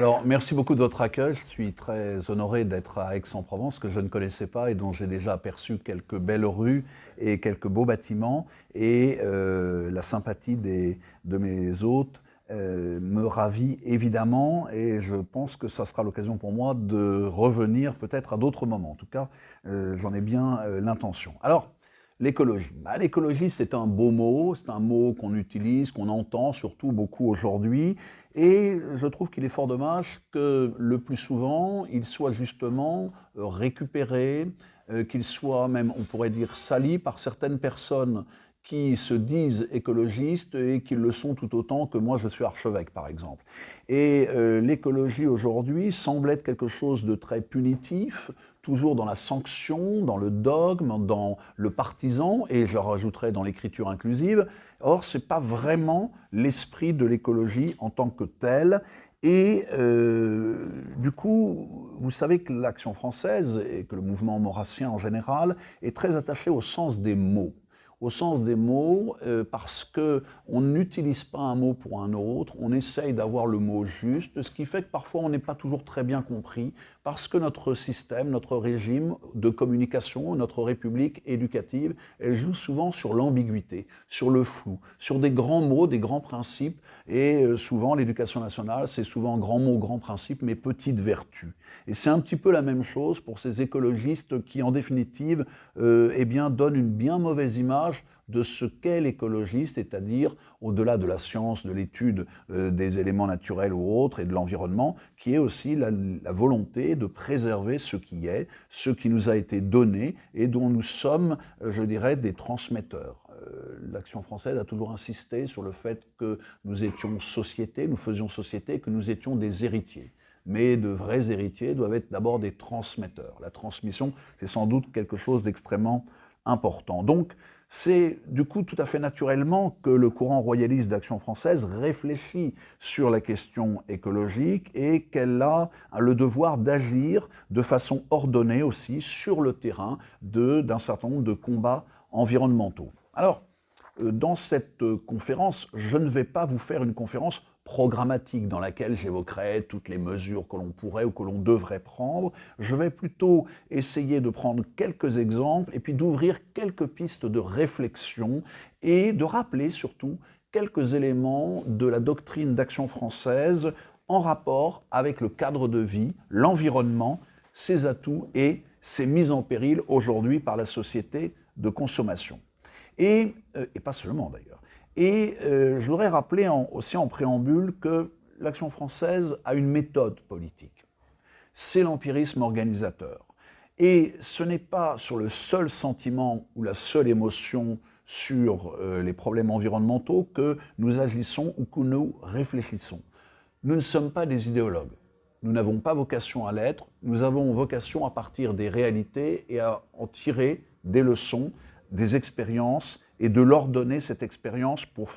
Alors, merci beaucoup de votre accueil. Je suis très honoré d'être à Aix-en-Provence, que je ne connaissais pas et dont j'ai déjà aperçu quelques belles rues et quelques beaux bâtiments. Et la sympathie de mes hôtes me ravit évidemment, et je pense que ça sera l'occasion pour moi de revenir peut-être à d'autres moments. En tout cas, j'en ai bien l'intention. Alors, l'écologie. L'écologie, c'est un beau mot, c'est un mot qu'on utilise, qu'on entend surtout beaucoup aujourd'hui, et je trouve qu'il est fort dommage que le plus souvent, il soit justement récupéré, qu'il soit même, on pourrait dire, sali par certaines personnes qui se disent écologistes et qui le sont tout autant que moi je suis archevêque, par exemple. Et l'écologie aujourd'hui semble être quelque chose de très punitif, toujours dans la sanction, dans le dogme, dans le partisan, et je rajouterais dans l'écriture inclusive. Or, ce n'est pas vraiment l'esprit de l'écologie en tant que telle. Et du coup, vous savez que l'Action française, et que le mouvement maurassien en général, est très attaché au sens des mots. Au sens des mots, parce qu'on n'utilise pas un mot pour un autre, on essaye d'avoir le mot juste, ce qui fait que parfois on n'est pas toujours très bien compris, parce que notre système, notre régime de communication, notre république éducative, elle joue souvent sur l'ambiguïté, sur le flou, sur des grands mots, des grands principes, et souvent l'éducation nationale, c'est souvent grands mots, grands principes, mais petites vertus. Et c'est un petit peu la même chose pour ces écologistes qui, en définitive, eh bien, donnent une bien mauvaise image de ce qu'est l'écologie, c'est-à-dire au-delà de la science, de l'étude des éléments naturels ou autres et de l'environnement, qui est aussi la volonté de préserver ce qui est, ce qui nous a été donné et dont nous sommes, je dirais, des transmetteurs. L'Action française a toujours insisté sur le fait que nous étions société, nous faisions société, que nous étions des héritiers. Mais de vrais héritiers doivent être d'abord des transmetteurs. La transmission, c'est sans doute quelque chose d'extrêmement important. Donc, c'est du coup tout à fait naturellement que le courant royaliste d'Action française réfléchit sur la question écologique et qu'elle a le devoir d'agir de façon ordonnée aussi sur le terrain d'un certain nombre de combats environnementaux. Alors, dans cette conférence, je ne vais pas vous faire une conférence programmatique dans laquelle j'évoquerai toutes les mesures que l'on pourrait ou que l'on devrait prendre. Je vais plutôt essayer de prendre quelques exemples et puis d'ouvrir quelques pistes de réflexion et de rappeler surtout quelques éléments de la doctrine d'Action française en rapport avec le cadre de vie, l'environnement, ses atouts et ses mises en péril aujourd'hui par la société de consommation. Et pas seulement d'ailleurs. Et je voudrais rappeler aussi en préambule que l'Action française a une méthode politique. C'est l'empirisme organisateur. Et ce n'est pas sur le seul sentiment ou la seule émotion sur les problèmes environnementaux que nous agissons ou que nous réfléchissons. Nous ne sommes pas des idéologues. Nous n'avons pas vocation à l'être. Nous avons vocation à partir des réalités et à en tirer des leçons, des expériences et de leur donner cette expérience pour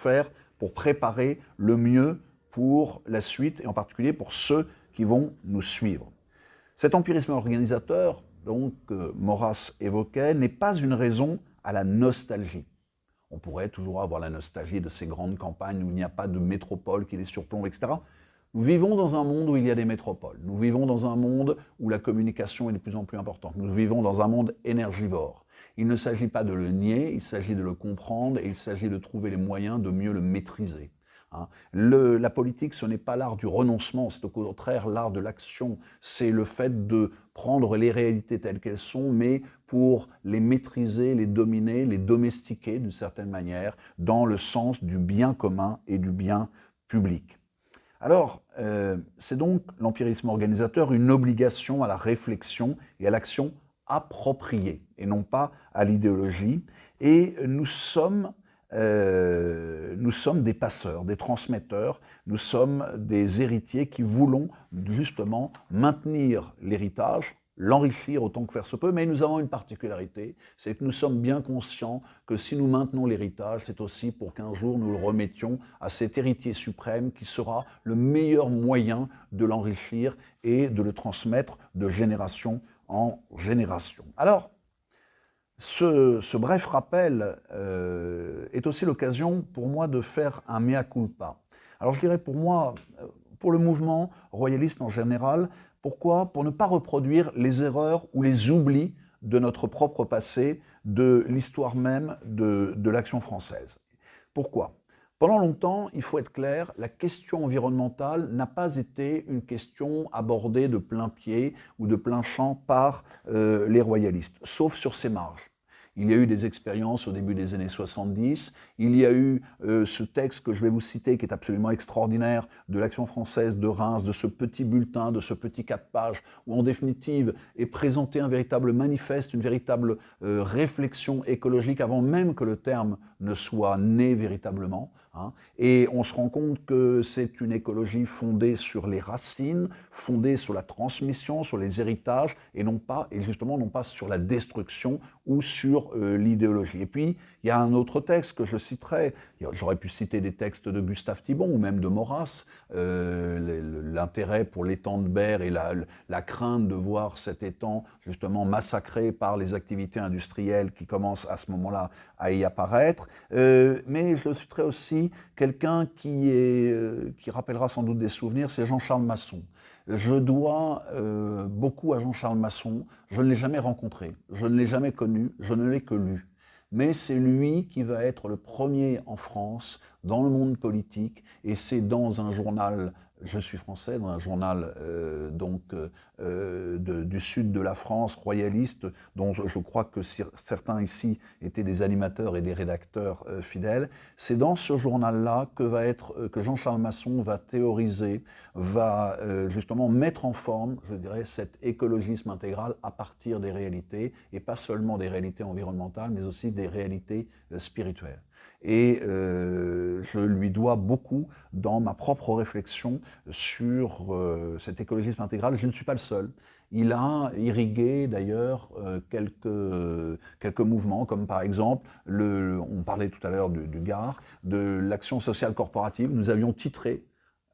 préparer le mieux pour la suite et en particulier pour ceux qui vont nous suivre. Cet empirisme organisateur, donc, que Maurras évoquait, n'est pas une raison à la nostalgie. On pourrait toujours avoir la nostalgie de ces grandes campagnes où il n'y a pas de métropole qui les surplombe, etc. Nous vivons dans un monde où il y a des métropoles. Nous vivons dans un monde où la communication est de plus en plus importante. Nous vivons dans un monde énergivore. Il ne s'agit pas de le nier, il s'agit de le comprendre et il s'agit de trouver les moyens de mieux le maîtriser. La politique, ce n'est pas l'art du renoncement, c'est au contraire l'art de l'action. C'est le fait de prendre les réalités telles qu'elles sont, mais pour les maîtriser, les dominer, les domestiquer d'une certaine manière, dans le sens du bien commun et du bien public. Alors, c'est donc l'empirisme organisateur une obligation à la réflexion et à l'action appropriée, et non pas à l'idéologie. Et nous sommes des passeurs, des transmetteurs, nous sommes des héritiers qui voulons justement maintenir l'héritage, l'enrichir autant que faire se peut, mais nous avons une particularité, c'est que nous sommes bien conscients que si nous maintenons l'héritage, c'est aussi pour qu'un jour nous le remettions à cet héritier suprême qui sera le meilleur moyen de l'enrichir et de le transmettre de génération en génération. Alors, ce bref rappel est aussi l'occasion pour moi de faire un mea culpa. Alors je dirais pour moi, pour le mouvement royaliste en général. Pourquoi? Pour ne pas reproduire les erreurs ou les oublis de notre propre passé, de l'histoire même de l'Action française. Pourquoi? Pendant longtemps, il faut être clair, la question environnementale n'a pas été une question abordée de plein pied ou de plein champ par les royalistes, sauf sur ses marges. Il y a eu des expériences au début des années 70, il y a eu ce texte que je vais vous citer qui est absolument extraordinaire de l'Action française de Reims, de ce petit bulletin, de ce petit 4 pages, où en définitive est présenté un véritable manifeste, une véritable réflexion écologique avant même que le terme ne soit né véritablement. Et on se rend compte que c'est une écologie fondée sur les racines, fondée sur la transmission, sur les héritages, et justement non pas sur la destruction ou sur l'idéologie. Et puis, il y a un autre texte que je citerai, j'aurais pu citer des textes de Gustave Thibon ou même de Maurras, l'intérêt pour l'étang de Berre et la crainte de voir cet étang justement massacré par les activités industrielles qui commencent à ce moment-là à y apparaître. Mais je citerai aussi quelqu'un qui rappellera sans doute des souvenirs, c'est Jean-Charles Masson. Je dois beaucoup à Jean-Charles Masson. Je ne l'ai jamais rencontré, je ne l'ai jamais connu, je ne l'ai que lu. Mais c'est lui qui va être le premier en France dans le monde politique, et c'est dans un journal, je suis français, dans un journal du sud de la France, royaliste, dont je crois que certains ici étaient des animateurs et des rédacteurs fidèles. C'est dans ce journal-là que Jean-Charles Masson va théoriser, va justement mettre en forme, je dirais, cet écologisme intégral à partir des réalités, et pas seulement des réalités environnementales, mais aussi des réalités spirituelles. Et je lui dois beaucoup dans ma propre réflexion sur cet écologisme intégral. Je ne suis pas le seul. Il a irrigué d'ailleurs quelques mouvements, comme par exemple, on parlait tout à l'heure du Gard, de l'action sociale corporative. Nous avions titré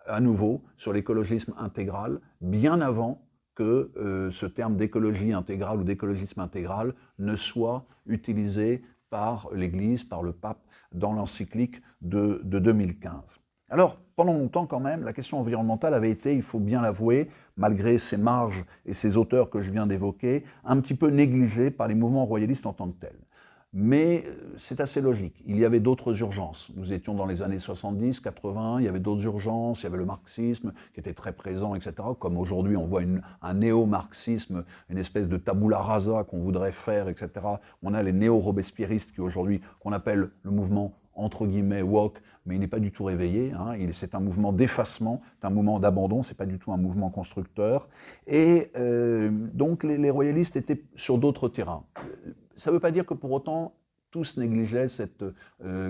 à nouveau sur l'écologisme intégral, bien avant que ce terme d'écologie intégrale ou d'écologisme intégral ne soit utilisé par l'Église, par le pape, dans l'encyclique de 2015. Alors, pendant longtemps quand même, la question environnementale avait été, il faut bien l'avouer, malgré ses marges et ses auteurs que je viens d'évoquer, un petit peu négligée par les mouvements royalistes en tant que tels. Mais c'est assez logique. Il y avait d'autres urgences. Nous étions dans les années 70, 80, il y avait d'autres urgences, il y avait le marxisme qui était très présent, etc. Comme aujourd'hui, on voit un néo-marxisme, une espèce de tabula rasa qu'on voudrait faire, etc. On a les néo-robespierristes qui aujourd'hui, qu'on appelle le mouvement entre guillemets woke, mais il n'est pas du tout réveillé. C'est un mouvement d'effacement, c'est un mouvement d'abandon, c'est pas du tout un mouvement constructeur. Et donc les royalistes étaient sur d'autres terrains. Ça ne veut pas dire que pour autant tous négligeaient cette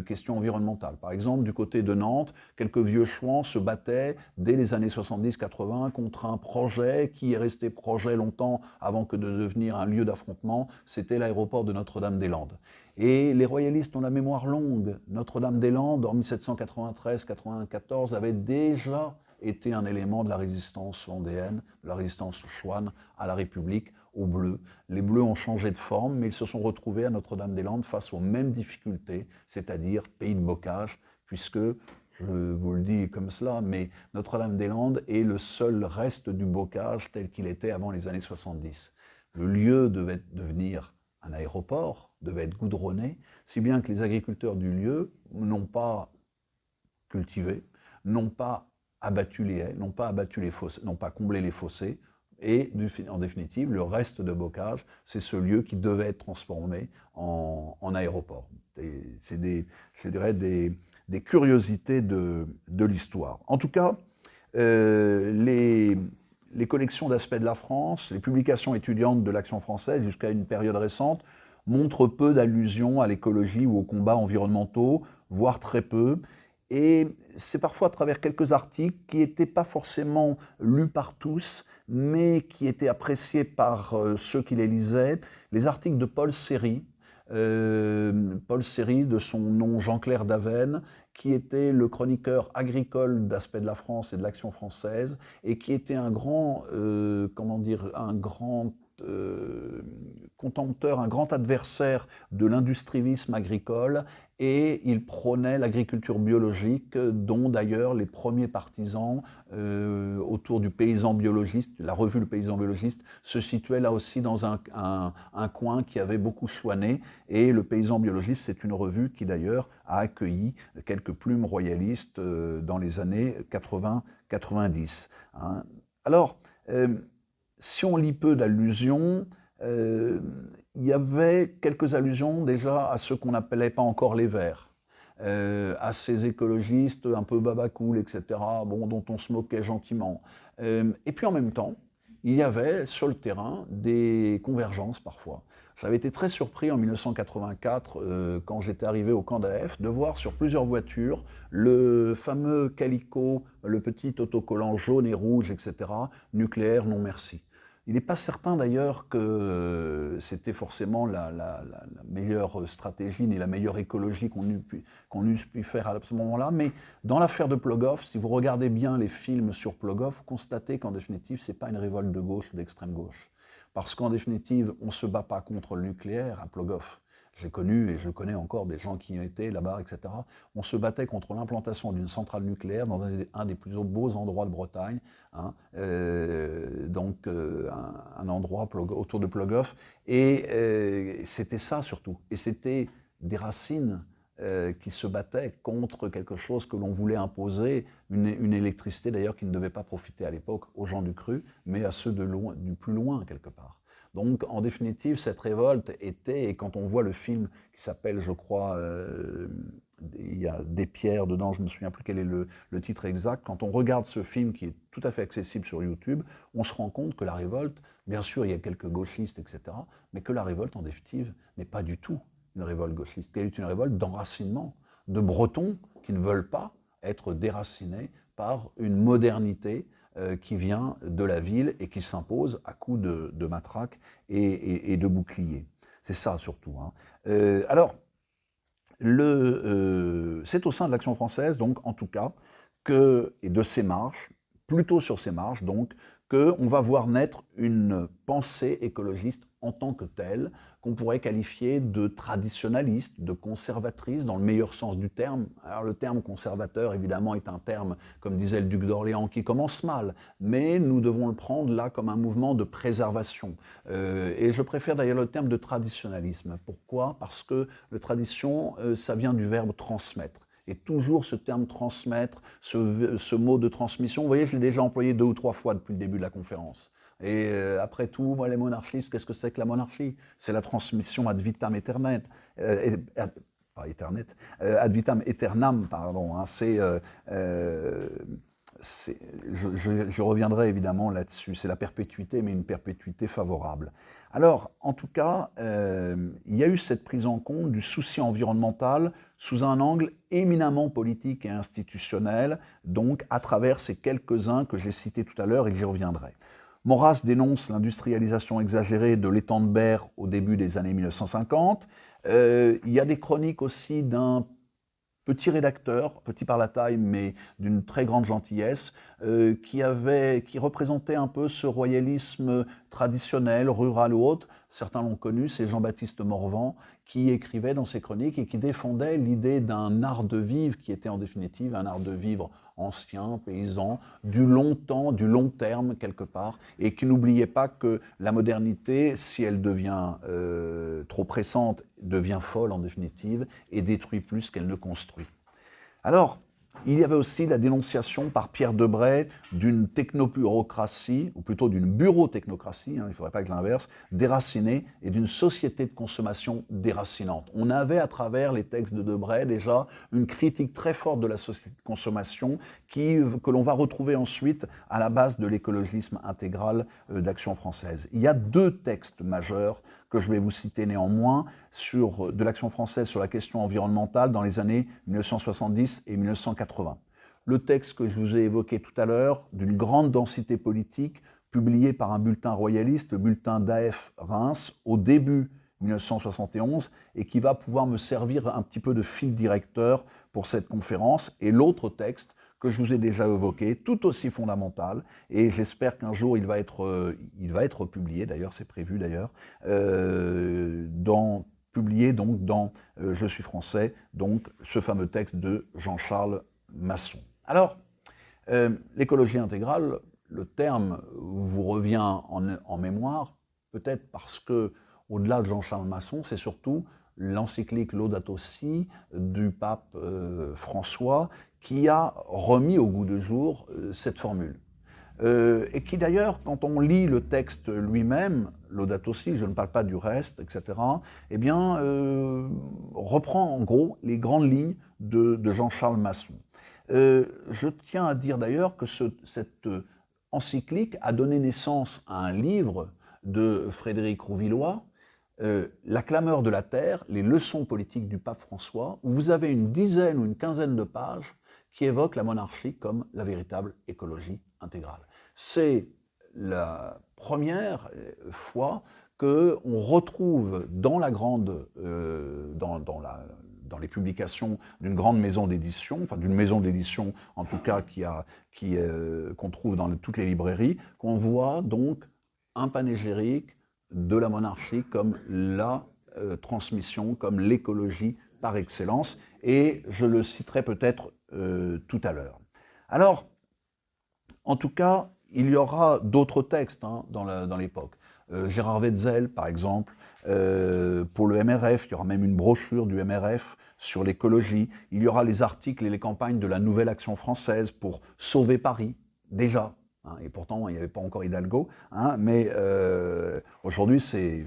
question environnementale. Par exemple, du côté de Nantes, quelques vieux chouans se battaient dès les années 70-80 contre un projet qui est resté projet longtemps avant que de devenir un lieu d'affrontement, c'était l'aéroport de Notre-Dame-des-Landes. Et les royalistes ont la mémoire longue. Notre-Dame-des-Landes, en 1793-94, avait déjà été un élément de la résistance vendéenne, de la résistance chouane à la République, aux Bleus. Les Bleus ont changé de forme, mais ils se sont retrouvés à Notre-Dame-des-Landes face aux mêmes difficultés, c'est-à-dire pays de bocage, puisque, je vous le dis comme cela, mais Notre-Dame-des-Landes est le seul reste du bocage tel qu'il était avant les années 70. Le lieu devait devenir un aéroport, devait être goudronné, si bien que les agriculteurs du lieu n'ont pas cultivé, n'ont pas abattu les haies, n'ont pas abattu les fossés, n'ont pas comblé les fossés, et en définitive, le reste de bocage, c'est ce lieu qui devait être transformé en aéroport. C'est je dirais des curiosités de l'histoire. En tout cas, les collections d'aspects de la France, les publications étudiantes de l'Action française jusqu'à une période récente montrent peu d'allusions à l'écologie ou aux combats environnementaux, voire très peu. Et c'est parfois à travers quelques articles qui n'étaient pas forcément lus par tous, mais qui étaient appréciés par ceux qui les lisaient. Les articles de Paul Séry, de son nom Jean-Clair Davenne, qui était le chroniqueur agricole d'Aspect de la France et de l'Action française, et qui était un grand, contempteur, un grand adversaire de l'industrialisme agricole, et il prônait l'agriculture biologique, dont d'ailleurs les premiers partisans autour du Paysan biologiste, la revue Le Paysan biologiste, se situait là aussi dans un coin qui avait beaucoup chouané, et Le Paysan biologiste, c'est une revue qui d'ailleurs a accueilli quelques plumes royalistes dans les années 80-90. Hein. Alors, si on lit peu d'allusions, il y avait quelques allusions déjà à ceux qu'on n'appelait pas encore les Verts, à ces écologistes un peu babacool, etc., bon, dont on se moquait gentiment. Et puis en même temps, il y avait sur le terrain des convergences parfois. J'avais été très surpris en 1984, quand j'étais arrivé au camp d'AF, de voir sur plusieurs voitures le fameux calico, le petit autocollant jaune et rouge, etc., nucléaire, non merci. Il n'est pas certain d'ailleurs que c'était forcément la meilleure stratégie ni la meilleure écologie qu'on eût pu faire à ce moment-là, mais dans l'affaire de Plogoff, si vous regardez bien les films sur Plogoff, vous constatez qu'en définitive, ce n'est pas une révolte de gauche ou d'extrême gauche. Parce qu'en définitive, on ne se bat pas contre le nucléaire à Plogoff. J'ai connu et je connais encore des gens qui y étaient là-bas, etc. On se battait contre l'implantation d'une centrale nucléaire dans un des plus beaux endroits de Bretagne, hein, un endroit autour de Plogoff. Et c'était ça surtout. Et c'était des racines qui se battaient contre quelque chose que l'on voulait imposer, une électricité d'ailleurs qui ne devait pas profiter à l'époque aux gens du cru, mais à ceux du plus loin quelque part. Donc, en définitive, cette révolte était, et quand on voit le film qui s'appelle, je crois, il y a des pierres dedans, je ne me souviens plus quel est le titre exact, quand on regarde ce film qui est tout à fait accessible sur YouTube, on se rend compte que la révolte, bien sûr, il y a quelques gauchistes, etc., mais que la révolte, en définitive, n'est pas du tout une révolte gauchiste, qu'elle est une révolte d'enracinement, de Bretons qui ne veulent pas être déracinés par une modernité qui vient de la ville et qui s'impose à coups de matraque et de bouclier. C'est ça surtout. Hein. Alors, c'est au sein de l'Action française, donc en tout cas, et de ses marches, plutôt sur ces marches, donc, qu'on va voir naître une pensée écologiste en tant que telle, qu'on pourrait qualifier de traditionnaliste, de conservatrice, dans le meilleur sens du terme. Alors le terme conservateur, évidemment, est un terme, comme disait le duc d'Orléans, qui commence mal, mais nous devons le prendre là comme un mouvement de préservation. Et je préfère d'ailleurs le terme de traditionnalisme. Pourquoi? Parce que le tradition, ça vient du verbe transmettre. Et toujours ce terme transmettre, ce mot de transmission, vous voyez, je l'ai déjà employé 2 ou 3 fois depuis le début de la conférence. Et après tout, moi, les monarchistes, qu'est-ce que c'est que la monarchie? C'est la transmission ad vitam aeternam, pas éternet, ad vitam aeternam, pardon. Hein, je reviendrai évidemment là-dessus, c'est la perpétuité, mais une perpétuité favorable. Alors, en tout cas, il y a eu cette prise en compte du souci environnemental sous un angle éminemment politique et institutionnel, donc à travers ces quelques-uns que j'ai cités tout à l'heure et que j'y reviendrai. Maurras dénonce l'industrialisation exagérée de l'étang de Berre au début des années 1950. Il y a des chroniques aussi d'un petit rédacteur, petit par la taille, mais d'une très grande gentillesse, qui représentait un peu ce royalisme traditionnel, rural ou autre. Certains l'ont connu, c'est Jean-Baptiste Morvan, qui écrivait dans ses chroniques et qui défendait l'idée d'un art de vivre qui était en définitive un art de vivre ancien, paysan, du long temps, du long terme quelque part, et qui n'oubliait pas que la modernité, si elle devient trop pressante, devient folle en définitive, et détruit plus qu'elle ne construit. Alors, il y avait aussi la dénonciation par Pierre Debray d'une technobureaucratie, ou plutôt d'une bureau-technocratie, hein, il ne faudrait pas que l'inverse, déracinée, et d'une société de consommation déracinante. On avait à travers les textes de Debray déjà une critique très forte de la société de consommation que l'on va retrouver ensuite à la base de l'écologisme intégral d'Action française. Il y a 2 textes majeurs que je vais vous citer néanmoins, de l'Action française sur la question environnementale dans les années 1970 et 1980. Le texte que je vous ai évoqué tout à l'heure, d'une grande densité politique, publié par un bulletin royaliste, le bulletin d'AF Reims, au début 1971, et qui va pouvoir me servir un petit peu de fil directeur pour cette conférence. Et l'autre texte, que je vous ai déjà évoqué, tout aussi fondamental, et j'espère qu'un jour il va être publié, d'ailleurs c'est prévu d'ailleurs, dans publié donc dans Je suis français, donc ce fameux texte de Jean-Charles Masson. Alors, l'écologie intégrale, le terme vous revient en mémoire, peut-être parce que, au-delà de Jean-Charles Masson, c'est surtout l'encyclique Laudato Si du pape François qui a remis au goût du jour cette formule. Et qui d'ailleurs, quand on lit le texte lui-même, Laudato Si, je ne parle pas du reste, etc., eh bien, reprend en gros les grandes lignes de Jean-Charles Masson. Je tiens à dire d'ailleurs que cette encyclique a donné naissance à un livre de Frédéric Rouvillois, La clameur de la terre, les leçons politiques du pape François, où vous avez une dizaine ou une quinzaine de pages qui évoquent la monarchie comme la véritable écologie intégrale. C'est la première fois qu'on retrouve dans la grande, dans les publications d'une grande maison d'édition, enfin d'une maison d'édition en tout cas qu'on trouve dans toutes les librairies, qu'on voit donc un panégyrique de la monarchie comme la transmission, comme l'écologie par excellence, et je le citerai peut-être tout à l'heure. Alors, en tout cas, il y aura d'autres textes dans l'époque. Gérard Wetzel, par exemple, pour le MRF, il y aura même une brochure du MRF sur l'écologie. Il y aura les articles et les campagnes de la Nouvelle Action française pour sauver Paris, déjà. Et pourtant, il n'y avait pas encore Hidalgo. Mais aujourd'hui, c'est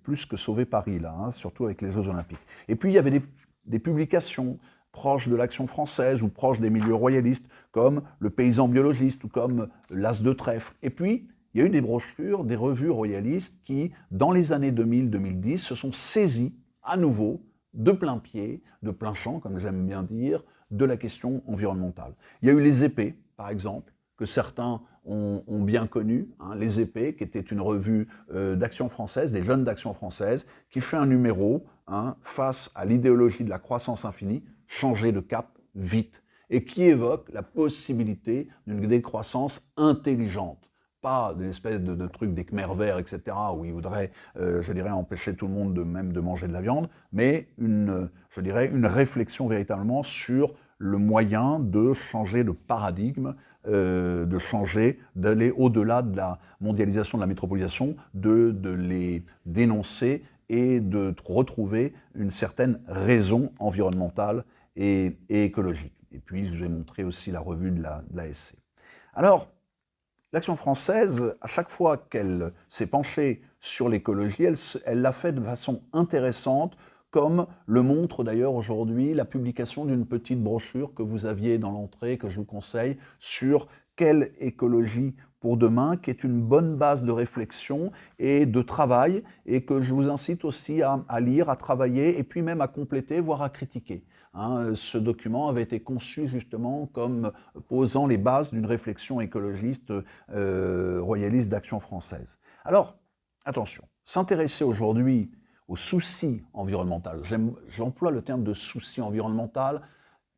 plus que sauver Paris, là, surtout avec les Jeux Olympiques. Et puis, il y avait des publications proches de l'Action française ou proches des milieux royalistes, comme Le Paysan biologiste ou comme L'As de Trèfle. Et puis, il y a eu des brochures, des revues royalistes qui, dans les années 2000-2010, se sont saisies à nouveau, de plein pied, de plein champ, comme j'aime bien dire, de la question environnementale. Il y a eu Les Épées, par exemple, que certains ont bien connu, Les Épées, qui était une revue d'Action française, des jeunes d'Action française, qui fait un numéro face à l'idéologie de la croissance infinie, changer de cap vite, et qui évoque la possibilité d'une décroissance intelligente. Pas d'une espèce de truc des Khmers verts, etc., où ils voudraient, je dirais, empêcher tout le monde même de manger de la viande, mais je dirais, une réflexion véritablement sur le moyen de changer de paradigme, d'aller au-delà de la mondialisation, de la métropolisation, de les dénoncer et de retrouver une certaine raison environnementale et écologique. Et puis, je vais montrer aussi la revue de la SC. Alors, l'Action française, à chaque fois qu'elle s'est penchée sur l'écologie, elle l'a fait de façon intéressante, comme le montre d'ailleurs aujourd'hui la publication d'une petite brochure que vous aviez dans l'entrée, que je vous conseille, sur quelle écologie pour demain, qui est une bonne base de réflexion et de travail, et que je vous incite aussi à lire, à travailler, et puis même à compléter, voire à critiquer. Ce document avait été conçu justement comme posant les bases d'une réflexion écologiste royaliste d'Action française. Alors, attention, s'intéresser aujourd'hui au souci environnemental, j'emploie le terme de souci environnemental,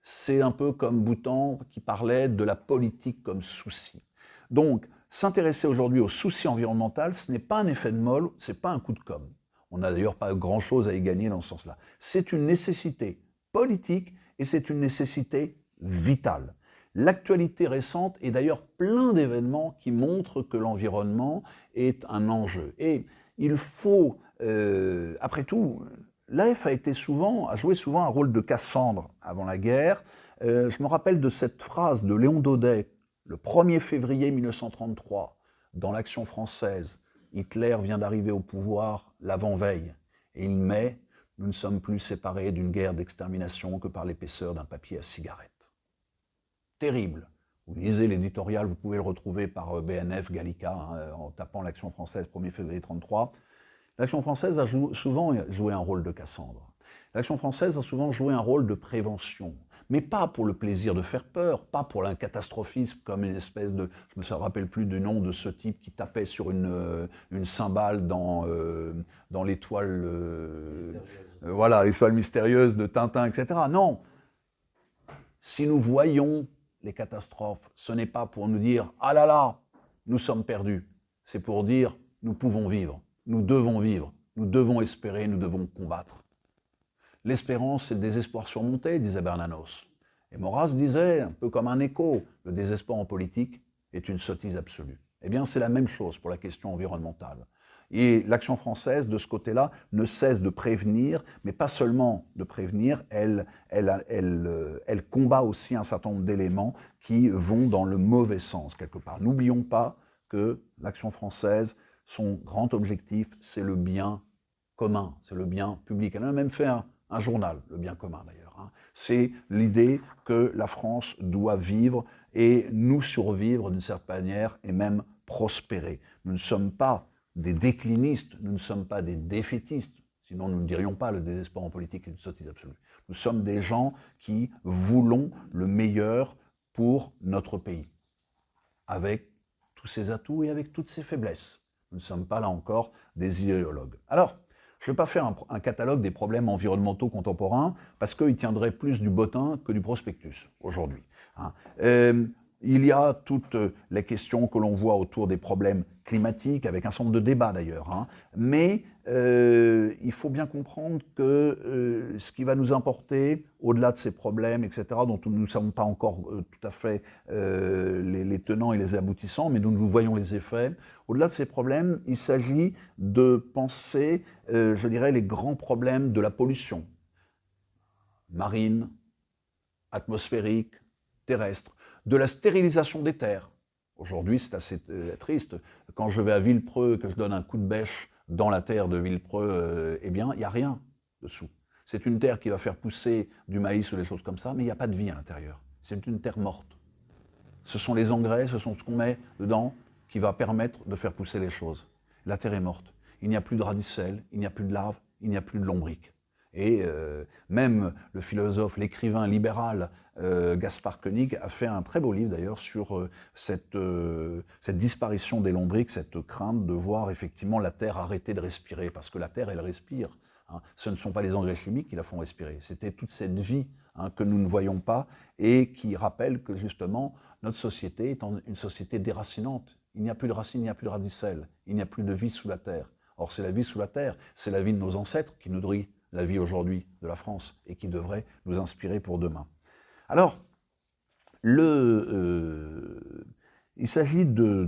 c'est un peu comme Boutan qui parlait de la politique comme souci. Donc, s'intéresser aujourd'hui au souci environnemental, ce n'est pas un effet de molle, ce n'est pas un coup de com'. On n'a d'ailleurs pas grand-chose à y gagner dans ce sens-là. C'est une nécessité politique et c'est une nécessité vitale. L'actualité récente est d'ailleurs plein d'événements qui montrent que l'environnement est un enjeu. Et il faut, après tout, l'AF a joué souvent un rôle de Cassandre avant la guerre. Je me rappelle de cette phrase de Léon Daudet, le 1er février 1933, dans l'Action française. Hitler vient d'arriver au pouvoir l'avant-veille, et il met « Nous ne sommes plus séparés d'une guerre d'extermination que par l'épaisseur d'un papier à cigarette ». Terrible. Vous lisez l'éditorial, vous pouvez le retrouver par BNF, Gallica, en tapant l'Action française 1er février 1933. L'Action française a souvent joué un rôle de Cassandre. L'Action française a souvent joué un rôle de prévention, mais pas pour le plaisir de faire peur, pas pour un catastrophisme comme une espèce de... Je ne me rappelle plus du nom de ce type qui tapait sur une cymbale dans l'étoile... voilà, l'étoile mystérieuse de Tintin, etc. Non. Si nous voyons les catastrophes, ce n'est pas pour nous dire « Ah là là, nous sommes perdus ». C'est pour dire « Nous pouvons vivre, nous devons vivre, Nous devons espérer, nous devons combattre. L'espérance, c'est le désespoir surmonté, disait Bernanos. Et Maurras disait, un peu comme un écho, le désespoir en politique est une sottise absolue. Eh bien, c'est la même chose pour la question environnementale. Et l'action française, de ce côté-là, ne cesse de prévenir, mais pas seulement de prévenir, elle combat aussi un certain nombre d'éléments qui vont dans le mauvais sens, quelque part. N'oublions pas que l'action française, son grand objectif, c'est le bien commun, c'est le bien public. Elle a même fait un journal, le bien commun d'ailleurs. Hein. C'est l'idée que la France doit vivre et nous survivre d'une certaine manière et même prospérer. Nous ne sommes pas des déclinistes, nous ne sommes pas des défaitistes, sinon nous ne dirions pas le désespoir en politique est une sottise absolue. Nous sommes des gens qui voulons le meilleur pour notre pays, avec tous ses atouts et avec toutes ses faiblesses. Nous ne sommes pas là encore des idéologues. Alors, je ne vais pas faire un catalogue des problèmes environnementaux contemporains, parce qu'il tiendrait plus du bottin que du prospectus, aujourd'hui. Hein. Il y a toutes les questions que l'on voit autour des problèmes climatiques, avec un certain nombre de débats d'ailleurs. Hein. Mais il faut bien comprendre que ce qui va nous importer, au-delà de ces problèmes, etc., dont nous ne savons pas encore tout à fait les tenants et les aboutissants, mais nous voyons les effets, au-delà de ces problèmes, il s'agit de penser, je dirais, les grands problèmes de la pollution marine, atmosphérique, terrestre, de la stérilisation des terres. Aujourd'hui, c'est assez triste. Quand je vais à Villepreux, que je donne un coup de bêche dans la terre de Villepreux, eh bien, il n'y a rien dessous. C'est une terre qui va faire pousser du maïs ou des choses comme ça, mais il n'y a pas de vie à l'intérieur. C'est une terre morte. Ce sont les engrais, ce sont ce qu'on met dedans qui va permettre de faire pousser les choses. La terre est morte. Il n'y a plus de radicelles, il n'y a plus de larves, il n'y a plus de lombriques. Et même le philosophe, l'écrivain libéral Gaspard Koenig a fait un très beau livre d'ailleurs sur cette disparition des lombriques, cette crainte de voir effectivement la Terre arrêter de respirer, parce que la Terre, elle respire. Hein. Ce ne sont pas les engrais chimiques qui la font respirer, c'était toute cette vie que nous ne voyons pas et qui rappelle que justement notre société est une société déracinante. Il n'y a plus de racines, il n'y a plus de radicelles, il n'y a plus de vie sous la Terre. Or c'est la vie sous la Terre, c'est la vie de nos ancêtres qui nourrit la vie aujourd'hui de la France et qui devrait nous inspirer pour demain. Alors, il s'agit de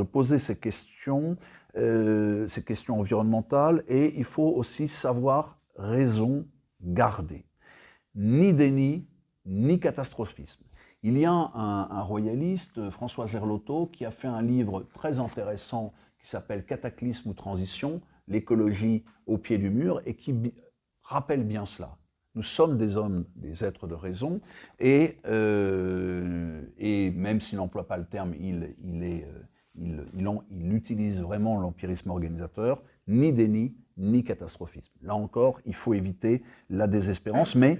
poser ces questions environnementales, et il faut aussi savoir raison garder. Ni déni, ni catastrophisme. Il y a un royaliste, François Gerlotto, qui a fait un livre très intéressant qui s'appelle « Cataclysme ou transition », l'écologie au pied du mur, et qui rappelle bien cela. Nous sommes des hommes, des êtres de raison, et même s'il n'emploie pas le terme, il utilise vraiment l'empirisme organisateur, ni déni, ni catastrophisme. Là encore, il faut éviter la désespérance, mais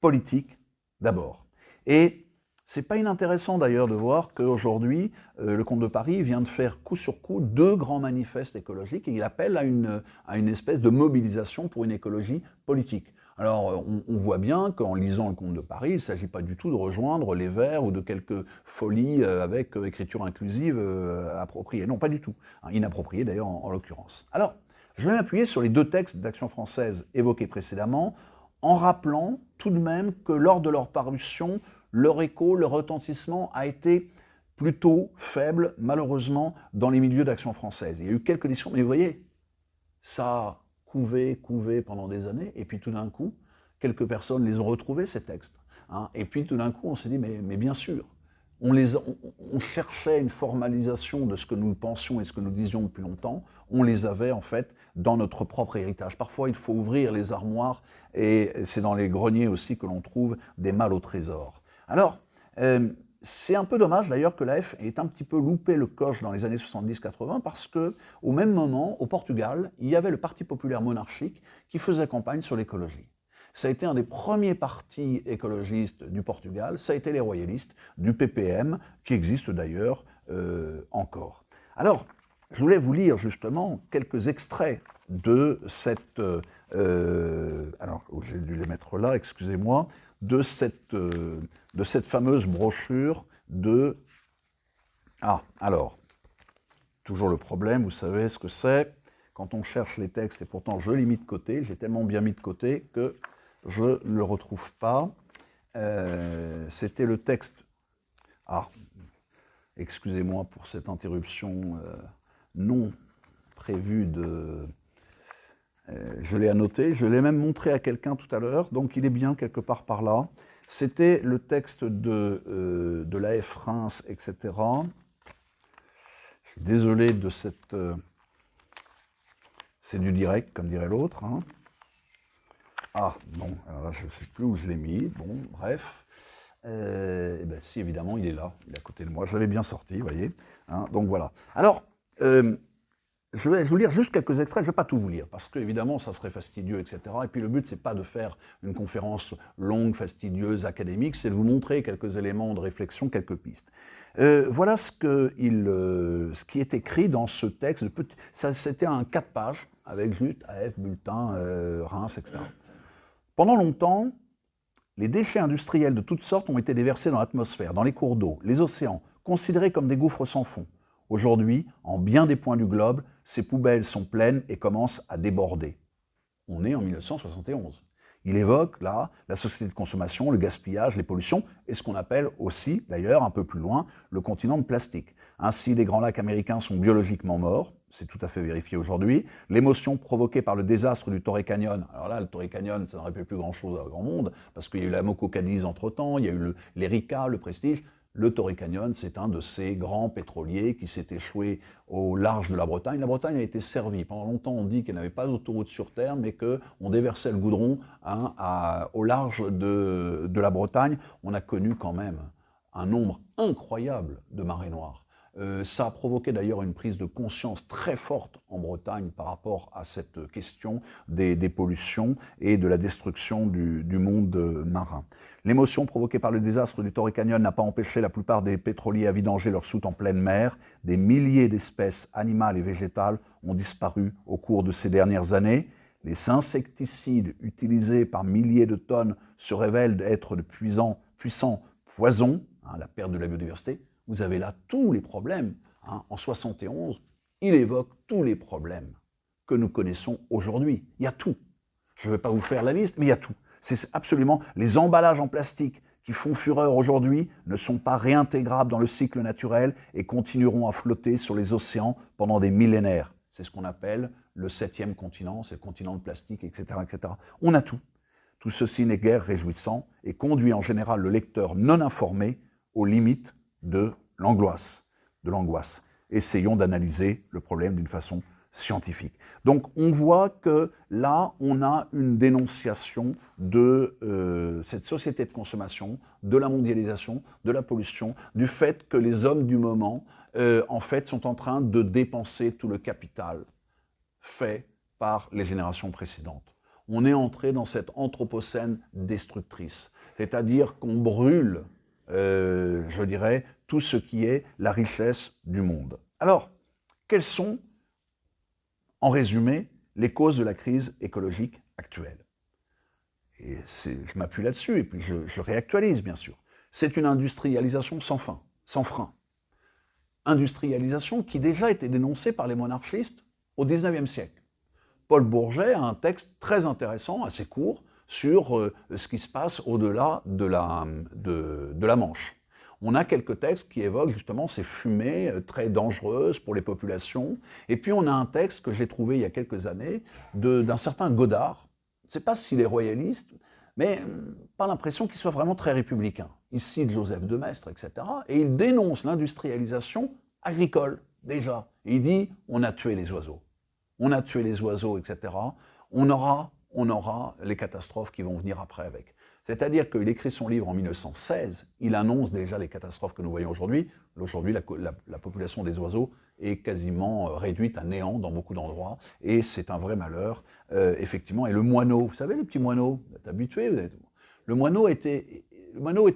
politique d'abord. Et c'est pas inintéressant d'ailleurs de voir qu'aujourd'hui, le Comte de Paris vient de faire coup sur coup 2 grands manifestes écologiques, et il appelle à une espèce de mobilisation pour une écologie politique. Alors, on voit bien qu'en lisant le Comte de Paris, il ne s'agit pas du tout de rejoindre les Verts ou de quelques folies avec écriture inclusive appropriée. Non, pas du tout. Inappropriée d'ailleurs en l'occurrence. Alors, je vais m'appuyer sur les 2 textes d'Action française évoqués précédemment, en rappelant tout de même que lors de leur parution, leur écho, leur retentissement a été plutôt faible, malheureusement, dans les milieux d'Action française. Il y a eu quelques éditions, mais vous voyez, ça a couvé pendant des années, et puis tout d'un coup, quelques personnes les ont retrouvés, ces textes. Hein, et puis tout d'un coup, on s'est dit, mais bien sûr, on cherchait une formalisation de ce que nous pensions et ce que nous disions depuis longtemps, on les avait en fait dans notre propre héritage. Parfois, il faut ouvrir les armoires, et c'est dans les greniers aussi que l'on trouve des malles au trésor. Alors, c'est un peu dommage d'ailleurs que l'AF ait un petit peu loupé le coche dans les années 70-80, parce qu'au même moment, au Portugal, il y avait le Parti populaire monarchique qui faisait campagne sur l'écologie. Ça a été un des premiers partis écologistes du Portugal, ça a été les royalistes du PPM, qui existe d'ailleurs encore. Alors, je voulais vous lire justement quelques extraits de cette... alors, j'ai dû les mettre là, excusez-moi, de cette fameuse brochure de... Ah, alors, toujours le problème, vous savez ce que c'est, quand on cherche les textes, et pourtant je l'ai mis de côté, j'ai tellement bien mis de côté que je ne le retrouve pas. C'était le texte... Ah, excusez-moi pour cette interruption non prévue de... je l'ai annoté, je l'ai même montré à quelqu'un tout à l'heure, donc il est bien quelque part par là. C'était le texte de l'AF Reims, etc. Je suis désolé de cette... c'est du direct, comme dirait l'autre. Hein. Ah, bon, alors là, je ne sais plus où je l'ai mis. Bon, bref. Et ben, si, évidemment, il est là, il est à côté de moi. Je l'avais bien sorti, vous voyez. Hein, donc voilà. Alors, je vais vous lire juste quelques extraits, je ne vais pas tout vous lire, parce qu'évidemment, ça serait fastidieux, etc. Et puis le but, ce n'est pas de faire une conférence longue, fastidieuse, académique, c'est de vous montrer quelques éléments de réflexion, quelques pistes. Voilà ce qui est écrit dans ce texte. C'était un 4 pages, avec juste AF, bulletin, Reims, etc. Pendant longtemps, les déchets industriels de toutes sortes ont été déversés dans l'atmosphère, dans les cours d'eau, les océans, considérés comme des gouffres sans fond. Aujourd'hui, en bien des points du globe, ces poubelles sont pleines et commencent à déborder. On est en 1971. Il évoque là la société de consommation, le gaspillage, les pollutions, et ce qu'on appelle aussi, d'ailleurs, un peu plus loin, le continent de plastique. Ainsi, les grands lacs américains sont biologiquement morts, c'est tout à fait vérifié aujourd'hui. L'émotion provoquée par le désastre du Torrey Canyon, alors là, le Torrey Canyon, ça ne rappelle plus grand-chose à grand monde, parce qu'il y a eu la Moco Cadiz entre-temps, il y a eu l'Erika, le Prestige. Le Torrey Canyon, c'est un de ces grands pétroliers qui s'est échoué au large de la Bretagne. La Bretagne a été servie. Pendant longtemps, on dit qu'elle n'avait pas d'autoroute sur Terre, mais qu'on déversait le goudron au large de la Bretagne. On a connu quand même un nombre incroyable de marées noires. Ça a provoqué d'ailleurs une prise de conscience très forte en Bretagne par rapport à cette question des pollutions et de la destruction du monde marin. L'émotion provoquée par le désastre du Torrey Canyon n'a pas empêché la plupart des pétroliers à vidanger leurs soutes en pleine mer. Des milliers d'espèces animales et végétales ont disparu au cours de ces dernières années. Les insecticides utilisés par milliers de tonnes se révèlent être de puissants poisons, la perte de la biodiversité. Vous avez là tous les problèmes. En 71, il évoque tous les problèmes que nous connaissons aujourd'hui. Il y a tout. Je ne vais pas vous faire la liste, mais il y a tout. C'est absolument... Les emballages en plastique qui font fureur aujourd'hui ne sont pas réintégrables dans le cycle naturel et continueront à flotter sur les océans pendant des millénaires. C'est ce qu'on appelle le 7e continent, c'est le continent de plastique, etc., etc. On a tout. Tout ceci n'est guère réjouissant et conduit en général le lecteur non informé aux limites de l'angoisse. Essayons d'analyser le problème d'une façon scientifique. Donc on voit que là, on a une dénonciation de cette société de consommation, de la mondialisation, de la pollution, du fait que les hommes du moment, en fait, sont en train de dépenser tout le capital fait par les générations précédentes. On est entré dans cette anthropocène destructrice, c'est-à-dire qu'on brûle, je dirais, tout ce qui est la richesse du monde. Alors, quelles sont, en résumé, les causes de la crise écologique actuelle? Et je m'appuie là-dessus, et puis je réactualise, bien sûr. C'est une industrialisation sans fin, sans frein. Industrialisation qui déjà était dénoncée par les monarchistes au XIXe siècle. Paul Bourget a un texte très intéressant, assez court, sur ce qui se passe au-delà de la Manche. On a quelques textes qui évoquent justement ces fumées très dangereuses pour les populations. Et puis on a un texte que j'ai trouvé il y a quelques années d'un certain Godard. Je ne sais pas s'il est royaliste, mais pas l'impression qu'il soit vraiment très républicain. Il cite Joseph de Maistre, etc. Et il dénonce l'industrialisation agricole, déjà. Et il dit, on a tué les oiseaux. On a tué les oiseaux, etc. On aura les catastrophes qui vont venir après avec. C'est-à-dire qu'il écrit son livre en 1916, il annonce déjà les catastrophes que nous voyons aujourd'hui. Aujourd'hui, la population des oiseaux est quasiment réduite à néant dans beaucoup d'endroits, et c'est un vrai malheur, effectivement. Et le moineau, vous savez, les petits moineaux, vous êtes habitués, le moineau est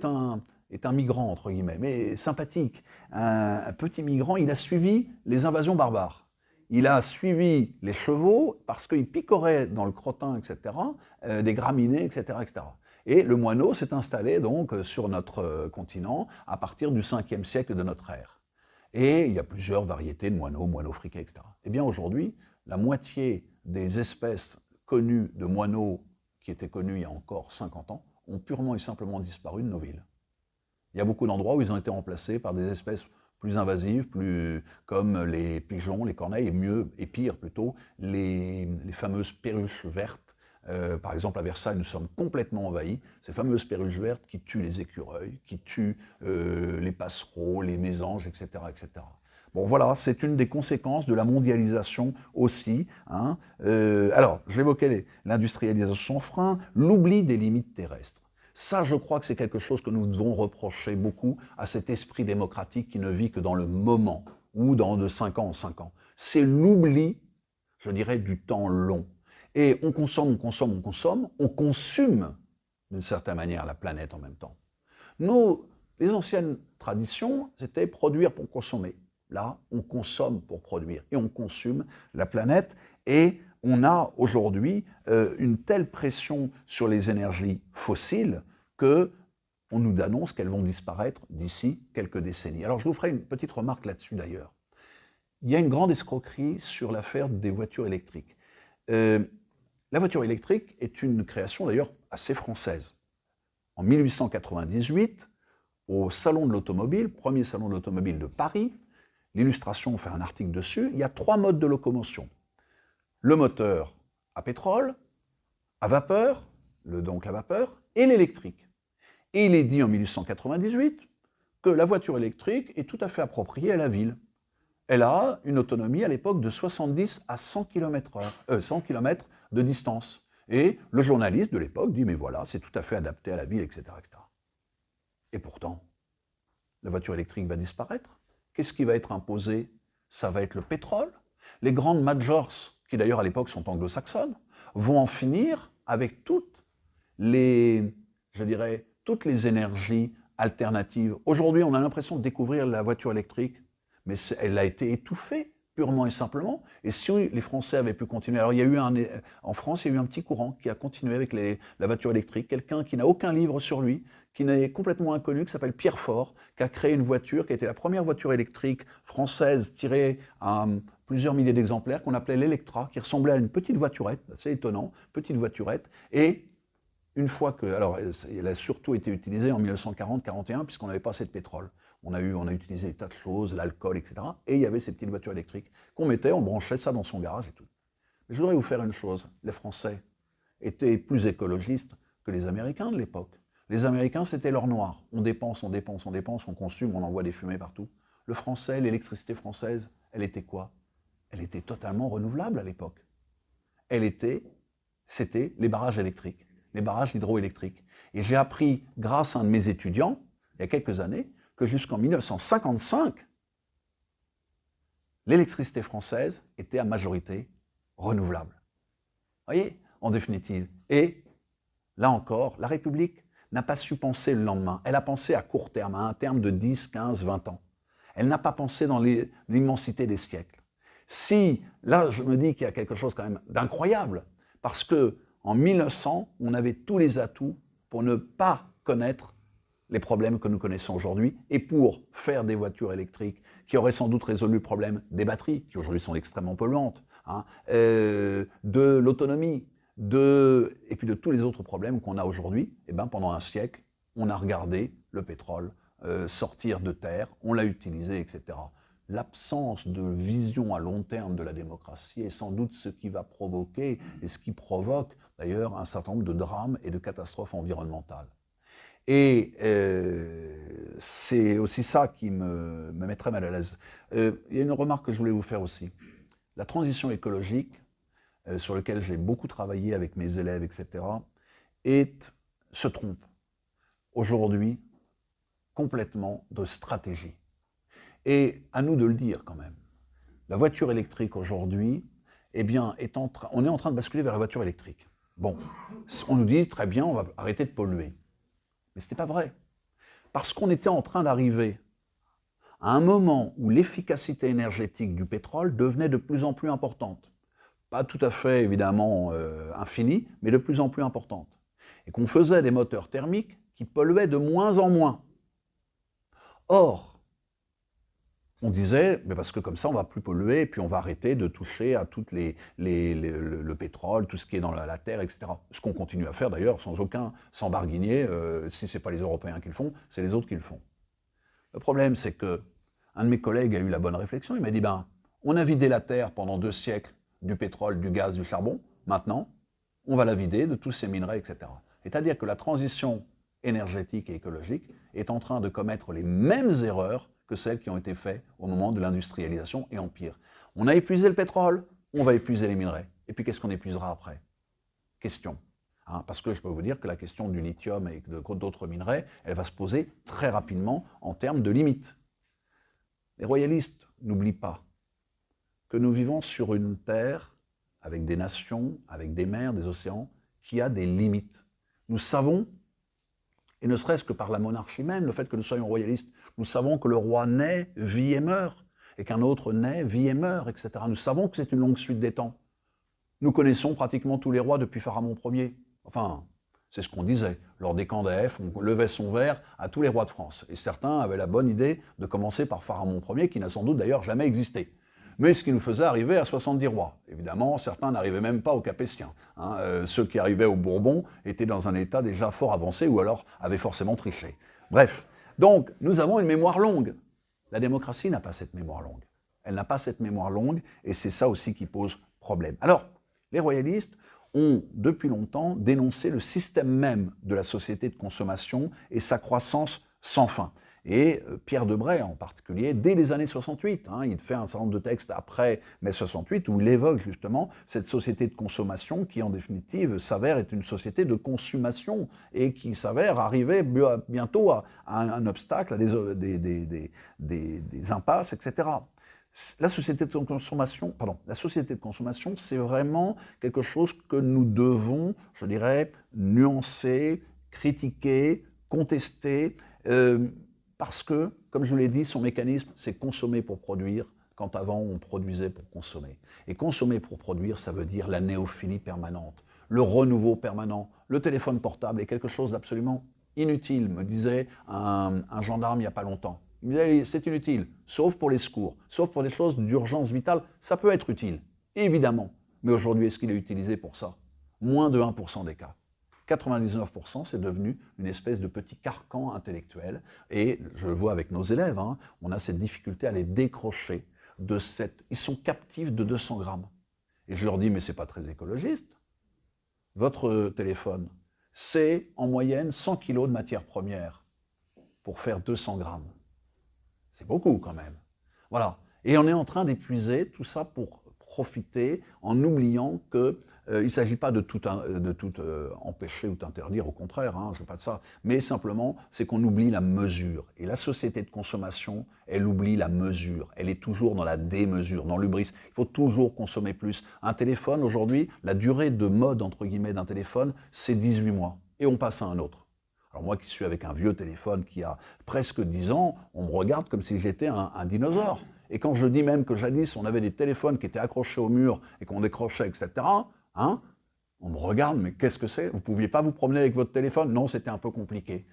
un migrant, entre guillemets, mais sympathique. Un petit migrant, il a suivi les invasions barbares. Il a suivi les chevaux parce qu'ils picoraient dans le crottin, etc., des graminées, etc., etc. Et le moineau s'est installé donc sur notre continent à partir du 5e siècle de notre ère. Et il y a plusieurs variétés de moineaux, moineaux friqués, etc. Eh bien aujourd'hui, la moitié des espèces connues de moineaux qui étaient connues il y a encore 50 ans ont purement et simplement disparu de nos villes. Il y a beaucoup d'endroits où ils ont été remplacés par des espèces plus invasives, comme les pigeons, les corneilles, et pire plutôt, les fameuses perruches vertes. Par exemple, à Versailles, nous sommes complètement envahis. Ces fameuses perruches vertes qui tuent les écureuils, qui tuent les passereaux, les mésanges, etc., etc. Bon, voilà, c'est une des conséquences de la mondialisation aussi. Hein. Alors, j'évoquais l'industrialisation sans frein, l'oubli des limites terrestres. Ça, je crois que c'est quelque chose que nous devons reprocher beaucoup à cet esprit démocratique qui ne vit que dans le moment, ou dans de 5 ans en 5 ans. C'est l'oubli, je dirais, du temps long. Et on consomme, on consomme, on consomme, on consume, d'une certaine manière, la planète en même temps. Les anciennes traditions, c'était produire pour consommer. Là, on consomme pour produire, et on consume la planète, et on a aujourd'hui une telle pression sur les énergies fossiles qu'on nous annonce qu'elles vont disparaître d'ici quelques décennies. Alors je vous ferai une petite remarque là-dessus d'ailleurs. Il y a une grande escroquerie sur l'affaire des voitures électriques. La voiture électrique est une création d'ailleurs assez française. En 1898, au Salon de l'Automobile, premier salon de l'automobile de Paris, l'illustration, on fait un article dessus, il y a 3 modes de locomotion. Le moteur à pétrole, à vapeur, donc la vapeur, et l'électrique. Et il est dit en 1898 que la voiture électrique est tout à fait appropriée à la ville. Elle a une autonomie à l'époque de 70 à 100 km de distance. Et le journaliste de l'époque dit, mais voilà, c'est tout à fait adapté à la ville, etc., etc. Et pourtant, la voiture électrique va disparaître. Qu'est-ce qui va être imposé? Ça va être le pétrole. Les grandes majors, qui d'ailleurs à l'époque sont anglo-saxonnes, vont en finir avec toutes les énergies alternatives. Aujourd'hui, on a l'impression de découvrir la voiture électrique, mais elle a été étouffée, purement et simplement. Et si les Français avaient pu continuer... Alors, en France, il y a eu un petit courant qui a continué avec la voiture électrique. Quelqu'un qui n'a aucun livre sur lui, qui est complètement inconnu, qui s'appelle Pierre Faure, qui a créé une voiture, qui a été la première voiture électrique française tirée à plusieurs milliers d'exemplaires, qu'on appelait l'Electra, qui ressemblait à une petite voiturette, c'est étonnant, petite voiturette. Et une fois que... Alors, elle a surtout été utilisée en 1940-41, puisqu'on n'avait pas assez de pétrole. On a utilisé des tas de choses, l'alcool, etc. Et il y avait ces petites voitures électriques qu'on mettait, on branchait ça dans son garage et tout. Mais je voudrais vous faire une chose. Les Français étaient plus écologistes que les Américains de l'époque. Les Américains, c'était l'or noir. On dépense, on dépense, on dépense, on consomme, on envoie des fumées partout. Le Français, l'électricité française, elle était quoi? Elle était totalement renouvelable à l'époque. C'était les barrages électriques, les barrages hydroélectriques. Et j'ai appris, grâce à un de mes étudiants, il y a quelques années, que jusqu'en 1955, l'électricité française était à majorité renouvelable. Vous voyez, en définitive. Et là encore, la République n'a pas su penser le lendemain. Elle a pensé à court terme, à un terme de 10, 15, 20 ans. Elle n'a pas pensé dans l'immensité des siècles. Si, là, je me dis qu'il y a quelque chose quand même d'incroyable, parce qu'en 1900, on avait tous les atouts pour ne pas connaître les problèmes que nous connaissons aujourd'hui, et pour faire des voitures électriques qui auraient sans doute résolu le problème des batteries, qui aujourd'hui sont extrêmement polluantes, hein, de l'autonomie, et puis de tous les autres problèmes qu'on a aujourd'hui, et ben pendant un siècle, on a regardé le pétrole sortir de terre, on l'a utilisé, etc. L'absence de vision à long terme de la démocratie est sans doute ce qui va provoquer, et ce qui provoque d'ailleurs un certain nombre de drames et de catastrophes environnementales. Et c'est aussi ça qui me met très mal à l'aise. Il y a une remarque que je voulais vous faire aussi. La transition écologique, sur laquelle j'ai beaucoup travaillé avec mes élèves, etc., se trompe aujourd'hui complètement de stratégie. Et à nous de le dire quand même. La voiture électrique aujourd'hui, eh bien, on est en train de basculer vers la voiture électrique. Bon, on nous dit très bien, on va arrêter de polluer. Mais ce n'était pas vrai. Parce qu'on était en train d'arriver à un moment où l'efficacité énergétique du pétrole devenait de plus en plus importante. Pas tout à fait, évidemment, infinie, mais de plus en plus importante. Et qu'on faisait des moteurs thermiques qui polluaient de moins en moins. Or, On disait, mais parce que comme ça, on va plus polluer, et puis on va arrêter de toucher à toutes le pétrole, tout ce qui est dans la terre, etc. Ce qu'on continue à faire d'ailleurs, sans barguigner, si ce n'est pas les Européens qui le font, c'est les autres qui le font. Le problème, c'est que un de mes collègues a eu la bonne réflexion, il m'a dit, on a vidé la terre pendant 2 siècles du pétrole, du gaz, du charbon, maintenant, on va la vider de tous ces minerais, etc. C'est-à-dire que la transition énergétique et écologique est en train de commettre les mêmes erreurs que celles qui ont été faites au moment de l'industrialisation et en pire. On a épuisé le pétrole, on va épuiser les minerais. Et puis qu'est-ce qu'on épuisera après? Question. Parce que je peux vous dire que la question du lithium et d'autres minerais, elle va se poser très rapidement en termes de limites. Les royalistes n'oublient pas que nous vivons sur une terre avec des nations, avec des mers, des océans, qui a des limites. Nous savons, et ne serait-ce que par la monarchie même, le fait que nous soyons royalistes, nous savons que le roi naît, vit et meurt, et qu'un autre naît, vit et meurt, etc. Nous savons que c'est une longue suite des temps. Nous connaissons pratiquement tous les rois depuis Pharamond Ier. Enfin, c'est ce qu'on disait. Lors des Candèves, on levait son verre à tous les rois de France. Et certains avaient la bonne idée de commencer par Pharamond Ier, qui n'a sans doute d'ailleurs jamais existé. Mais ce qui nous faisait arriver à 70 rois. Évidemment, certains n'arrivaient même pas aux Capétiens. Ceux qui arrivaient aux Bourbons étaient dans un état déjà fort avancé ou alors avaient forcément triché. Bref, donc nous avons une mémoire longue. La démocratie n'a pas cette mémoire longue. Elle n'a pas cette mémoire longue et c'est ça aussi qui pose problème. Alors, les royalistes ont depuis longtemps dénoncé le système même de la société de consommation et sa croissance sans fin. Et Pierre Debray en particulier, dès les années 68, il fait un certain nombre de textes après mai 68 où il évoque justement cette société de consommation qui en définitive s'avère être une société de consommation et qui s'avère arriver bientôt à un obstacle, à des impasses, etc. La société de consommation, c'est vraiment quelque chose que nous devons, je dirais, nuancer, critiquer, contester, parce que, comme je vous l'ai dit, son mécanisme, c'est consommer pour produire, quand avant on produisait pour consommer. Et consommer pour produire, ça veut dire la néophilie permanente, le renouveau permanent. Le téléphone portable est quelque chose d'absolument inutile, me disait un gendarme il n'y a pas longtemps. Il me disait, c'est inutile, sauf pour les secours, sauf pour des choses d'urgence vitale, ça peut être utile, évidemment. Mais aujourd'hui, est-ce qu'il est utilisé pour ça? Moins de 1% des cas. 99%, c'est devenu une espèce de petit carcan intellectuel. Et je le vois avec nos élèves, on a cette difficulté à les décrocher de cette... Ils sont captifs de 200 grammes. Et je leur dis, mais c'est pas très écologiste. Votre téléphone, c'est en moyenne 100 kilos de matière première pour faire 200 grammes. C'est beaucoup quand même. Voilà. Et on est en train d'épuiser tout ça pour profiter en oubliant que il ne s'agit pas de tout empêcher ou interdire, au contraire, je ne veux pas de ça, mais simplement, c'est qu'on oublie la mesure. Et la société de consommation, elle oublie la mesure. Elle est toujours dans la démesure, dans l'hubris. Il faut toujours consommer plus. Un téléphone, aujourd'hui, la durée de mode, entre guillemets, d'un téléphone, c'est 18 mois. Et on passe à un autre. Alors moi qui suis avec un vieux téléphone qui a presque 10 ans, on me regarde comme si j'étais un dinosaure. Et quand je dis même que jadis, on avait des téléphones qui étaient accrochés au mur et qu'on décrochait, etc., on me regarde, mais qu'est-ce que c'est? Vous ne pouviez pas vous promener avec votre téléphone? Non, c'était un peu compliqué.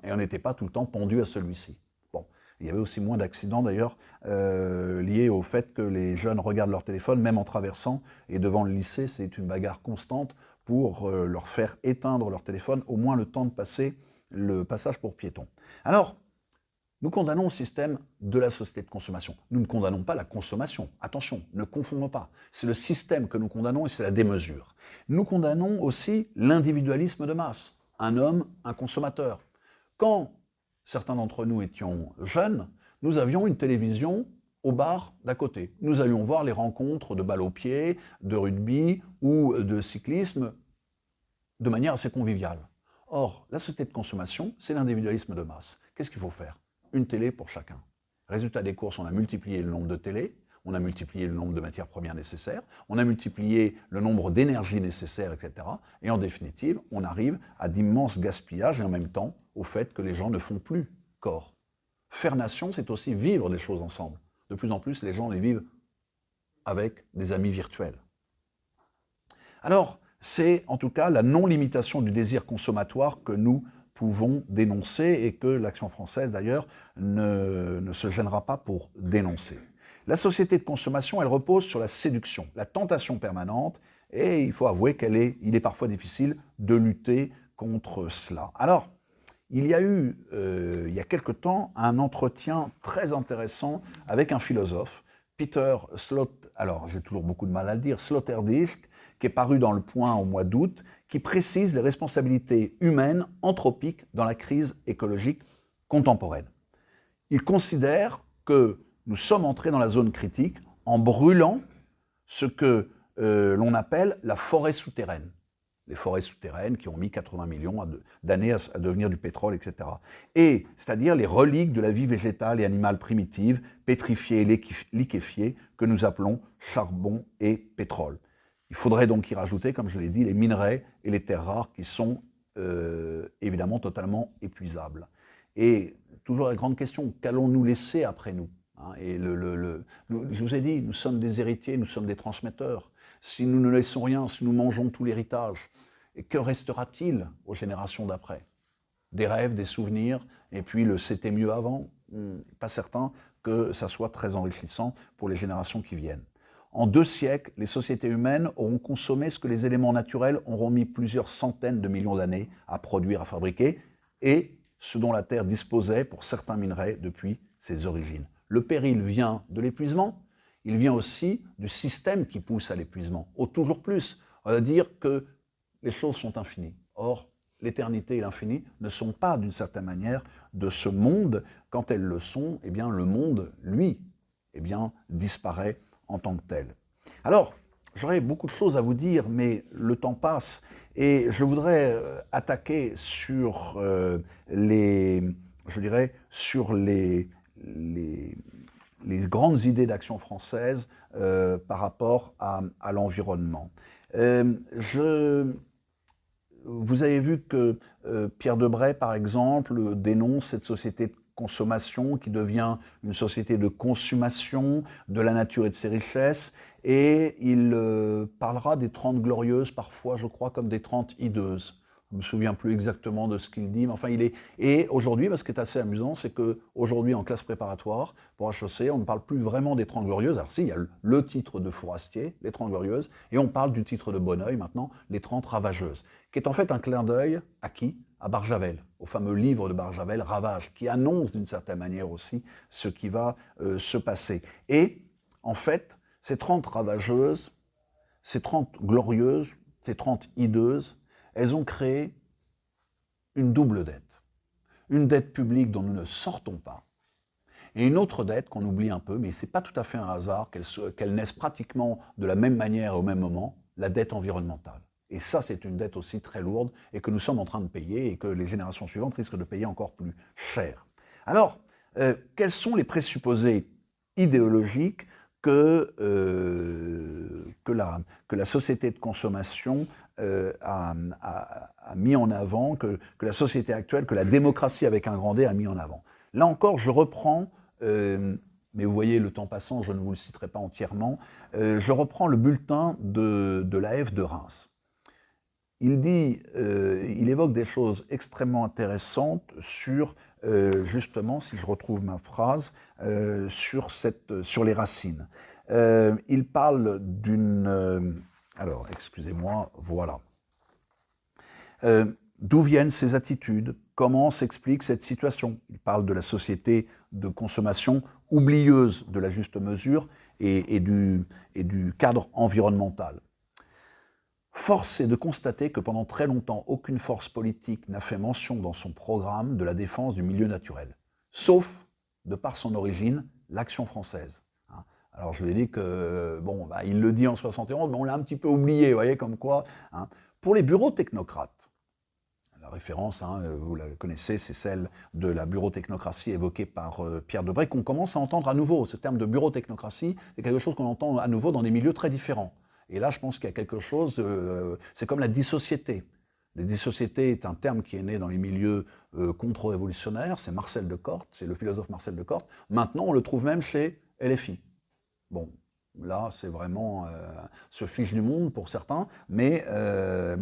Et on n'était pas tout le temps pendu à celui-ci. Bon, il y avait aussi moins d'accidents d'ailleurs liés au fait que les jeunes regardent leur téléphone, même en traversant. Et devant le lycée, c'est une bagarre constante pour leur faire éteindre leur téléphone, au moins le temps de passer le passage pour piétons. Alors, nous condamnons le système de la société de consommation. Nous ne condamnons pas la consommation. Attention, ne confondons pas. C'est le système que nous condamnons et c'est la démesure. Nous condamnons aussi l'individualisme de masse. Un homme, un consommateur. Quand certains d'entre nous étions jeunes, nous avions une télévision au bar d'à côté. Nous allions voir les rencontres de balle au pied, de rugby ou de cyclisme de manière assez conviviale. Or, la société de consommation, c'est l'individualisme de masse. Qu'est-ce qu'il faut faire? Une télé pour chacun. Résultat des courses, on a multiplié le nombre de télés, on a multiplié le nombre de matières premières nécessaires, on a multiplié le nombre d'énergie nécessaires, etc. Et en définitive, on arrive à d'immenses gaspillages et en même temps au fait que les gens ne font plus corps. Faire nation, c'est aussi vivre des choses ensemble. De plus en plus, les gens les vivent avec des amis virtuels. Alors, c'est en tout cas la non-limitation du désir consommatoire que nous pouvons dénoncer et que l'Action française, d'ailleurs, ne se gênera pas pour dénoncer. La société de consommation, elle repose sur la séduction, la tentation permanente, et il faut avouer qu'il est parfois difficile de lutter contre cela. Alors, il y a eu, il y a quelque temps, un entretien très intéressant avec un philosophe, Peter alors j'ai toujours beaucoup de mal à le dire, Sloterdijk, qui est paru dans Le Point au mois d'août, qui précise les responsabilités humaines anthropiques dans la crise écologique contemporaine. Il considère que nous sommes entrés dans la zone critique en brûlant ce que l'on appelle la forêt souterraine. Les forêts souterraines qui ont mis 80 millions d'années à devenir du pétrole, etc. Et c'est-à-dire les reliques de la vie végétale et animale primitive, pétrifiée et liquéfiée, que nous appelons charbon et pétrole. Il faudrait donc y rajouter, comme je l'ai dit, les minerais et les terres rares qui sont évidemment totalement épuisables. Et toujours la grande question, qu'allons-nous laisser après nous? Et je vous ai dit, nous sommes des héritiers, nous sommes des transmetteurs. Si nous ne laissons rien, si nous mangeons tout l'héritage, que restera-t-il aux générations d'après? Des rêves, des souvenirs, et puis le « c'était mieux avant ». Pas certain que ça soit très enrichissant pour les générations qui viennent. En 2 siècles, les sociétés humaines auront consommé ce que les éléments naturels auront mis plusieurs centaines de millions d'années à produire, à fabriquer, et ce dont la Terre disposait pour certains minerais depuis ses origines. Le péril vient de l'épuisement, il vient aussi du système qui pousse à l'épuisement, au toujours plus. On va dire que les choses sont infinies. Or, l'éternité et l'infini ne sont pas, d'une certaine manière, de ce monde. Quand elles le sont, eh bien, le monde, lui, eh bien, disparaît en tant que tel. Alors, j'aurais beaucoup de choses à vous dire, mais le temps passe, et je voudrais attaquer sur les grandes idées d'Action française par rapport à l'environnement. Vous avez vu que Pierre Debray, par exemple, dénonce cette société de consommation qui devient une société de consommation de la nature et de ses richesses, et il parlera des 30 glorieuses, parfois, je crois, comme des 30 hideuses. Je ne me souviens plus exactement de ce qu'il dit, mais enfin, il est... Et aujourd'hui, ce qui est assez amusant, c'est qu'aujourd'hui, en classe préparatoire, pour HEC, on ne parle plus vraiment des 30 glorieuses. Alors si, il y a le titre de Fourastier, les 30 glorieuses, et on parle du titre de Bonneuil, maintenant, les 30 ravageuses, qui est en fait un clin d'œil à qui? À Barjavel, au fameux livre de Barjavel, Ravage, qui annonce d'une certaine manière aussi ce qui va se passer. Et, en fait, ces 30 ravageuses, ces 30 glorieuses, ces 30 hideuses, elles ont créé une double dette. Une dette publique dont nous ne sortons pas, et une autre dette qu'on oublie un peu, mais ce n'est pas tout à fait un hasard qu'elle naisse pratiquement de la même manière et au même moment, la dette environnementale. Et ça, c'est une dette aussi très lourde et que nous sommes en train de payer et que les générations suivantes risquent de payer encore plus cher. Alors, quels sont les présupposés idéologiques que la société de consommation a mis en avant, que la société actuelle, que la démocratie avec un grand D a mis en avant? Là encore, je reprends, mais vous voyez, le temps passant, je ne vous le citerai pas entièrement, je reprends le bulletin de l'AF de Reims. Il évoque des choses extrêmement intéressantes sur, justement, si je retrouve ma phrase, sur les racines. Il parle d'une... alors, excusez-moi, voilà. D'où viennent ces attitudes? Comment s'explique cette situation? Il parle de la société de consommation oublieuse de la juste mesure et du cadre environnemental. Force est de constater que pendant très longtemps, aucune force politique n'a fait mention dans son programme de la défense du milieu naturel, sauf, de par son origine, l'Action française. Alors je lui ai dit que, bon, il le dit en 71, mais on l'a un petit peu oublié, vous voyez, comme quoi. Pour les bureaux technocrates, la référence, vous la connaissez, c'est celle de la bureau-technocratie évoquée par Pierre Debray, qu'on commence à entendre à nouveau. Ce terme de bureau-technocratie, c'est quelque chose qu'on entend à nouveau dans des milieux très différents. Et là, je pense qu'il y a quelque chose, c'est comme la dissociété. La dissociété est un terme qui est né dans les milieux contre-révolutionnaires, c'est Marcel de Corte, c'est le philosophe Marcel de Corte. Maintenant, on le trouve même chez LFI. Bon, là, c'est vraiment se fiche du monde pour certains, mais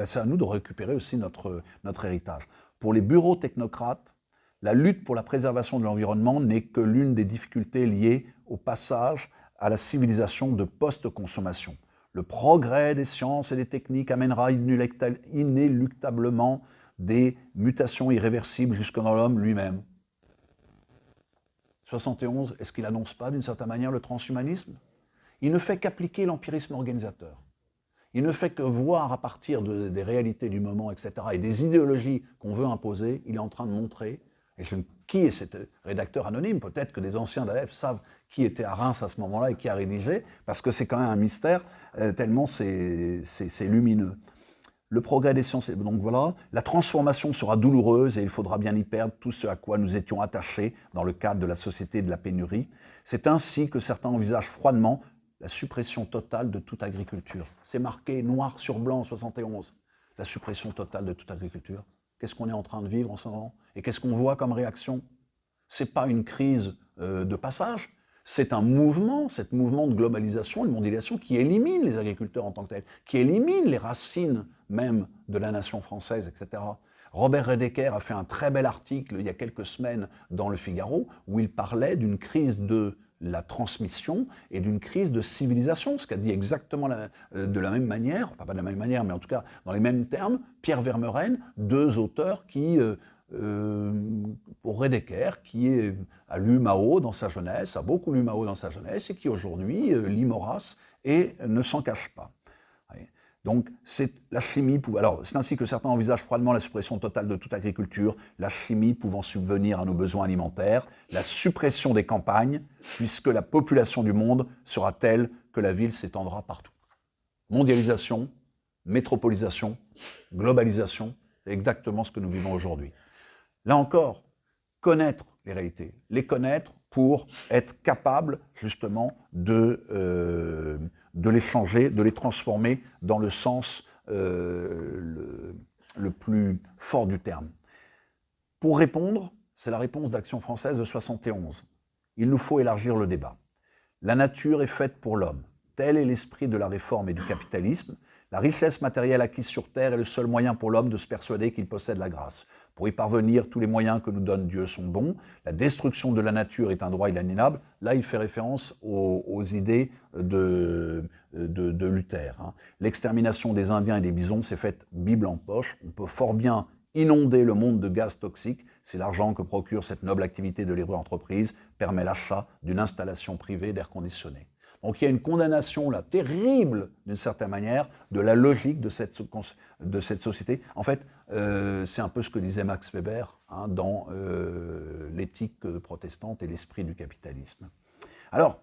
c'est à nous de récupérer aussi notre héritage. Pour les bureaux technocrates, la lutte pour la préservation de l'environnement n'est que l'une des difficultés liées au passage à la civilisation de post-consommation. Le progrès des sciences et des techniques amènera inéluctablement des mutations irréversibles jusque dans l'homme lui-même. 71, est-ce qu'il n'annonce pas d'une certaine manière le transhumanisme? Il ne fait qu'appliquer l'empirisme organisateur. Il ne fait que voir à partir des réalités du moment, etc., et des idéologies qu'on veut imposer, il est en train de montrer, qui est cet rédacteur anonyme? Peut-être que des anciens d'AF savent qui était à Reims à ce moment-là et qui a rédigé, parce que c'est quand même un mystère, tellement c'est lumineux. Le progrès des sciences, donc voilà, la transformation sera douloureuse et il faudra bien y perdre tout ce à quoi nous étions attachés dans le cadre de la société de la pénurie. C'est ainsi que certains envisagent froidement la suppression totale de toute agriculture. C'est marqué noir sur blanc en 71, la suppression totale de toute agriculture. Qu'est-ce qu'on est en train de vivre en ce moment? Et qu'est-ce qu'on voit comme réaction? Ce n'est pas une crise de passage, c'est un mouvement, cet mouvement de globalisation et de mondialisation qui élimine les agriculteurs en tant que tels, qui élimine les racines même de la nation française, etc. Robert Redeker a fait un très bel article il y a quelques semaines dans Le Figaro où il parlait d'une crise de la transmission et d'une crise de civilisation, ce qu'a dit exactement de la même manière, enfin pas de la même manière, mais en tout cas dans les mêmes termes, Pierre Vermeuren, deux auteurs qui, pour Redeker, qui a lu Mao dans sa jeunesse, a beaucoup lu Mao dans sa jeunesse, et qui aujourd'hui lit Maurras et ne s'en cache pas. Donc, c'est la chimie. Alors, c'est ainsi que certains envisagent froidement la suppression totale de toute agriculture, la chimie pouvant subvenir à nos besoins alimentaires, la suppression des campagnes, puisque la population du monde sera telle que la ville s'étendra partout. Mondialisation, métropolisation, globalisation, c'est exactement ce que nous vivons aujourd'hui. Là encore, connaître les réalités, les connaître pour être capable justement de les changer, de les transformer dans le sens le plus fort du terme. Pour répondre, c'est la réponse d'Action française de 71. Il nous faut élargir le débat. La nature est faite pour l'homme. Tel est l'esprit de la réforme et du capitalisme. La richesse matérielle acquise sur Terre est le seul moyen pour l'homme de se persuader qu'il possède la grâce. Pour y parvenir, tous les moyens que nous donne Dieu sont bons. La destruction de la nature est un droit inaliénable. Là, il fait référence aux idées de Luther. L'extermination des Indiens et des bisons s'est faite Bible en poche. On peut fort bien inonder le monde de gaz toxiques si l'argent que procure cette noble activité de l'héroïque entreprise permet l'achat d'une installation privée d'air conditionné. Donc il y a une condamnation là, terrible, d'une certaine manière, de la logique de cette société. En fait, c'est un peu ce que disait Max Weber dans l'éthique protestante et l'esprit du capitalisme. Alors,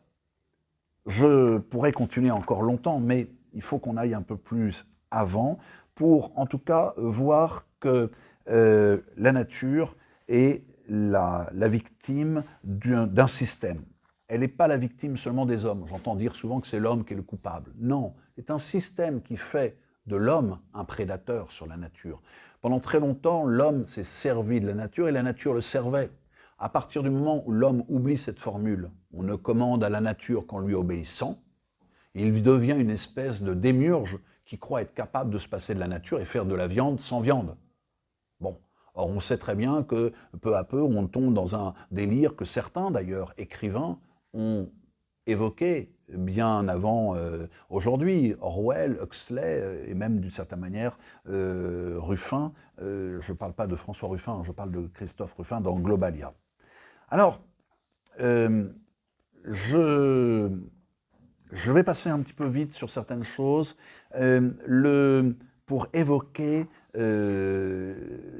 je pourrais continuer encore longtemps, mais il faut qu'on aille un peu plus avant pour, en tout cas, voir que la nature est la victime d'un système. Elle n'est pas la victime seulement des hommes. J'entends dire souvent que c'est l'homme qui est le coupable. Non, c'est un système qui fait de l'homme un prédateur sur la nature. Pendant très longtemps, l'homme s'est servi de la nature et la nature le servait. À partir du moment où l'homme oublie cette formule, on ne commande à la nature qu'en lui obéissant, il devient une espèce de démiurge qui croit être capable de se passer de la nature et faire de la viande sans viande. Bon. Or, on sait très bien que peu à peu, on tombe dans un délire que certains, d'ailleurs, écrivains, ont évoqué bien avant aujourd'hui, Orwell, Huxley, et même d'une certaine manière Ruffin, je ne parle pas de François Ruffin, je parle de Christophe Ruffin dans Globalia. Alors, je vais passer un petit peu vite sur certaines choses, pour évoquer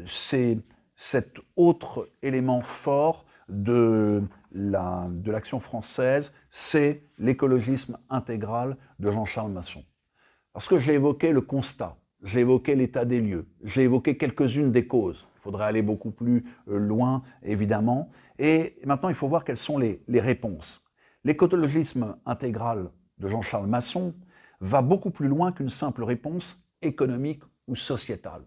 cet autre élément fort de l'action française, c'est l'écologisme intégral de Jean-Charles Masson. Parce que j'ai évoqué le constat, j'ai évoqué l'état des lieux, j'ai évoqué quelques-unes des causes. Il faudrait aller beaucoup plus loin, évidemment. Et maintenant, il faut voir quelles sont les réponses. L'écologisme intégral de Jean-Charles Masson va beaucoup plus loin qu'une simple réponse économique ou sociétale.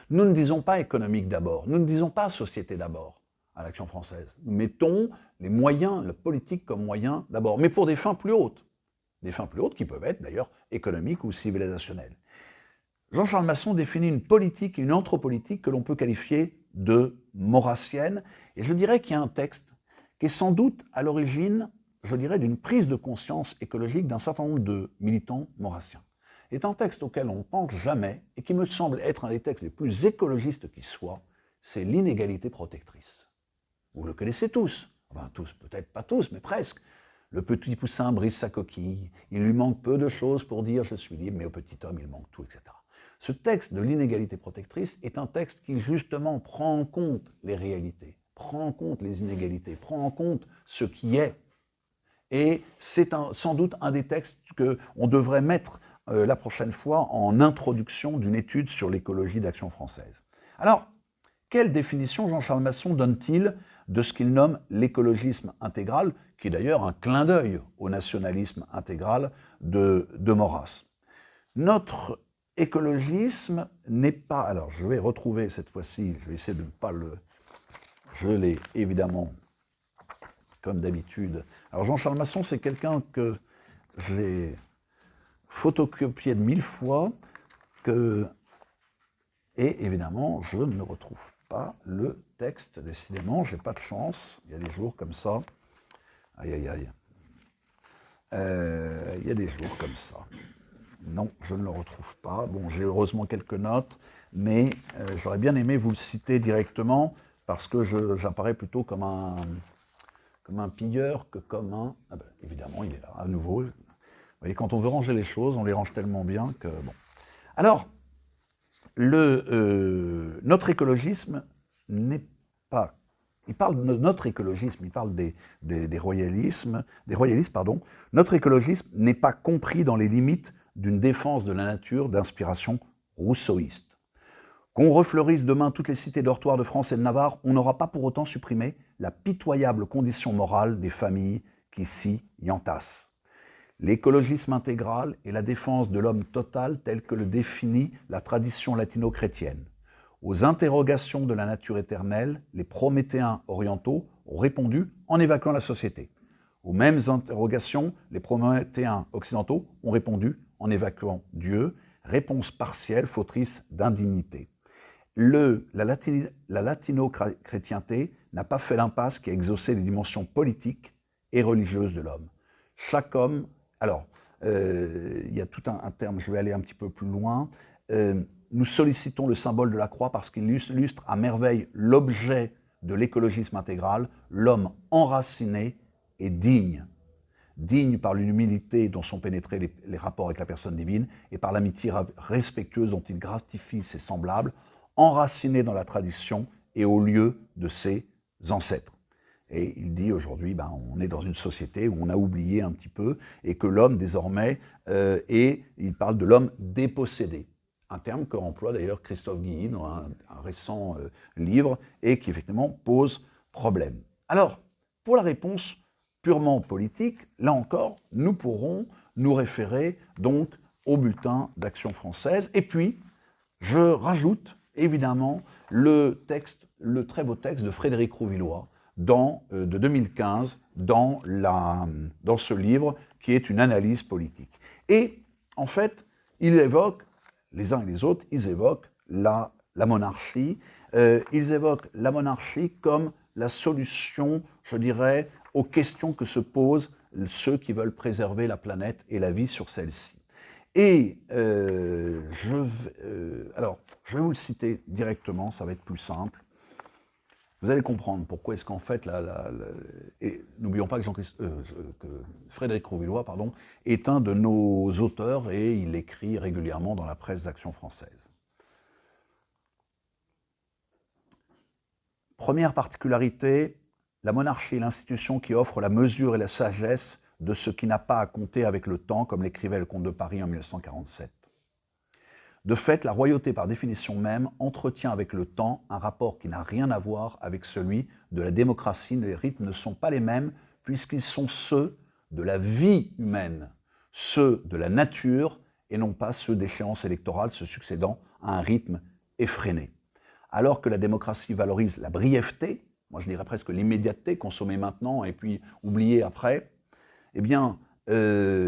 Nous ne disons pas économique d'abord, nous ne disons pas société d'abord à l'Action française. Nous mettons les moyens, la politique comme moyen d'abord, mais pour des fins plus hautes qui peuvent être d'ailleurs économiques ou civilisationnelles. Jean-Charles Masson définit une politique et une anthropolitique que l'on peut qualifier de maurassienne. Et je dirais qu'il y a un texte qui est sans doute à l'origine, je dirais, d'une prise de conscience écologique d'un certain nombre de militants maurassiens. C'est un texte auquel on ne pense jamais et qui me semble être un des textes les plus écologistes qui soit, c'est l'inégalité protectrice. Vous le connaissez tous, enfin tous, peut-être pas tous, mais presque. Le petit poussin brise sa coquille, il lui manque peu de choses pour dire « je suis libre », mais au petit homme il manque tout, etc. Ce texte de l'inégalité protectrice est un texte qui justement prend en compte les réalités, prend en compte les inégalités, prend en compte ce qui est. Et c'est sans doute un des textes qu'on devrait mettre la prochaine fois en introduction d'une étude sur l'écologie d'Action française. Alors, quelle définition Jean-Charles Masson donne-t-il de ce qu'il nomme l'écologisme intégral, qui est d'ailleurs un clin d'œil au nationalisme intégral de Maurras? Notre écologisme n'est pas... Alors, je vais retrouver cette fois-ci, je vais essayer de ne pas le... Je l'ai évidemment, comme d'habitude. Alors, Jean-Charles Masson, c'est quelqu'un que j'ai photocopié de 1000 fois, et évidemment, je ne retrouve pas le texte, décidément, j'ai pas de chance, il y a des jours comme ça. Aïe, aïe, aïe. Il y a des jours comme ça. Non, je ne le retrouve pas. Bon, j'ai heureusement quelques notes, mais j'aurais bien aimé vous le citer directement, parce que j'apparais plutôt comme un pilleur que comme un... Ah ben, évidemment, il est là, à nouveau. Vous voyez, quand on veut ranger les choses, on les range tellement bien que... Bon. Alors, notre écologisme n'est pas... Il parle de notre écologisme, il parle des royalistes, pardon. Notre écologisme n'est pas compris dans les limites d'une défense de la nature d'inspiration rousseauiste. Qu'on refleurisse demain toutes les cités dortoirs de France et de Navarre, on n'aura pas pour autant supprimé la pitoyable condition morale des familles qui s'y y entassent. L'écologisme intégral est la défense de l'homme total tel que le définit la tradition latino-chrétienne. Aux interrogations de la nature éternelle, les prométhéens orientaux ont répondu en évacuant la société. Aux mêmes interrogations, les prométhéens occidentaux ont répondu en évacuant Dieu, réponse partielle, fautrice d'indignité. La latino-chrétienté n'a pas fait l'impasse qui a exaucé les dimensions politiques et religieuses de l'homme. Chaque homme... Alors, il y a tout un terme, je vais aller un petit peu plus loin. Nous sollicitons le symbole de la croix parce qu'il illustre à merveille l'objet de l'écologisme intégral, l'homme enraciné et digne. Digne par l'humilité dont sont pénétrés les rapports avec la personne divine et par l'amitié respectueuse dont il gratifie ses semblables, enraciné dans la tradition et au lieu de ses ancêtres. Et il dit aujourd'hui, on est dans une société où on a oublié un petit peu et que l'homme désormais, et il parle de l'homme dépossédé. Un terme que emploie d'ailleurs Christophe Guilly dans un récent livre et qui effectivement pose problème. Alors, pour la réponse purement politique, là encore, nous pourrons nous référer donc au bulletin d'Action française. Et puis, je rajoute évidemment le très beau texte de Frédéric Rouvillois de 2015 dans ce livre qui est une analyse politique. Et en fait, il évoque les uns et les autres, ils évoquent la monarchie. Ils évoquent la monarchie comme la solution, je dirais, aux questions que se posent ceux qui veulent préserver la planète et la vie sur celle-ci. Et alors, je vais vous le citer directement, ça va être plus simple. Vous allez comprendre pourquoi est-ce qu'en fait, et n'oublions pas que Frédéric Rouvillois est un de nos auteurs et il écrit régulièrement dans la presse d'Action française. Première particularité, la monarchie est l'institution qui offre la mesure et la sagesse de ce qui n'a pas à compter avec le temps, comme l'écrivait le comte de Paris en 1947. De fait, la royauté, par définition même, entretient avec le temps un rapport qui n'a rien à voir avec celui de la démocratie. Les rythmes ne sont pas les mêmes, puisqu'ils sont ceux de la vie humaine, ceux de la nature, et non pas ceux d'échéances électorales se succédant à un rythme effréné. Alors que la démocratie valorise la brièveté, moi je dirais presque l'immédiateté, consommer maintenant et puis oublier après, eh bien, la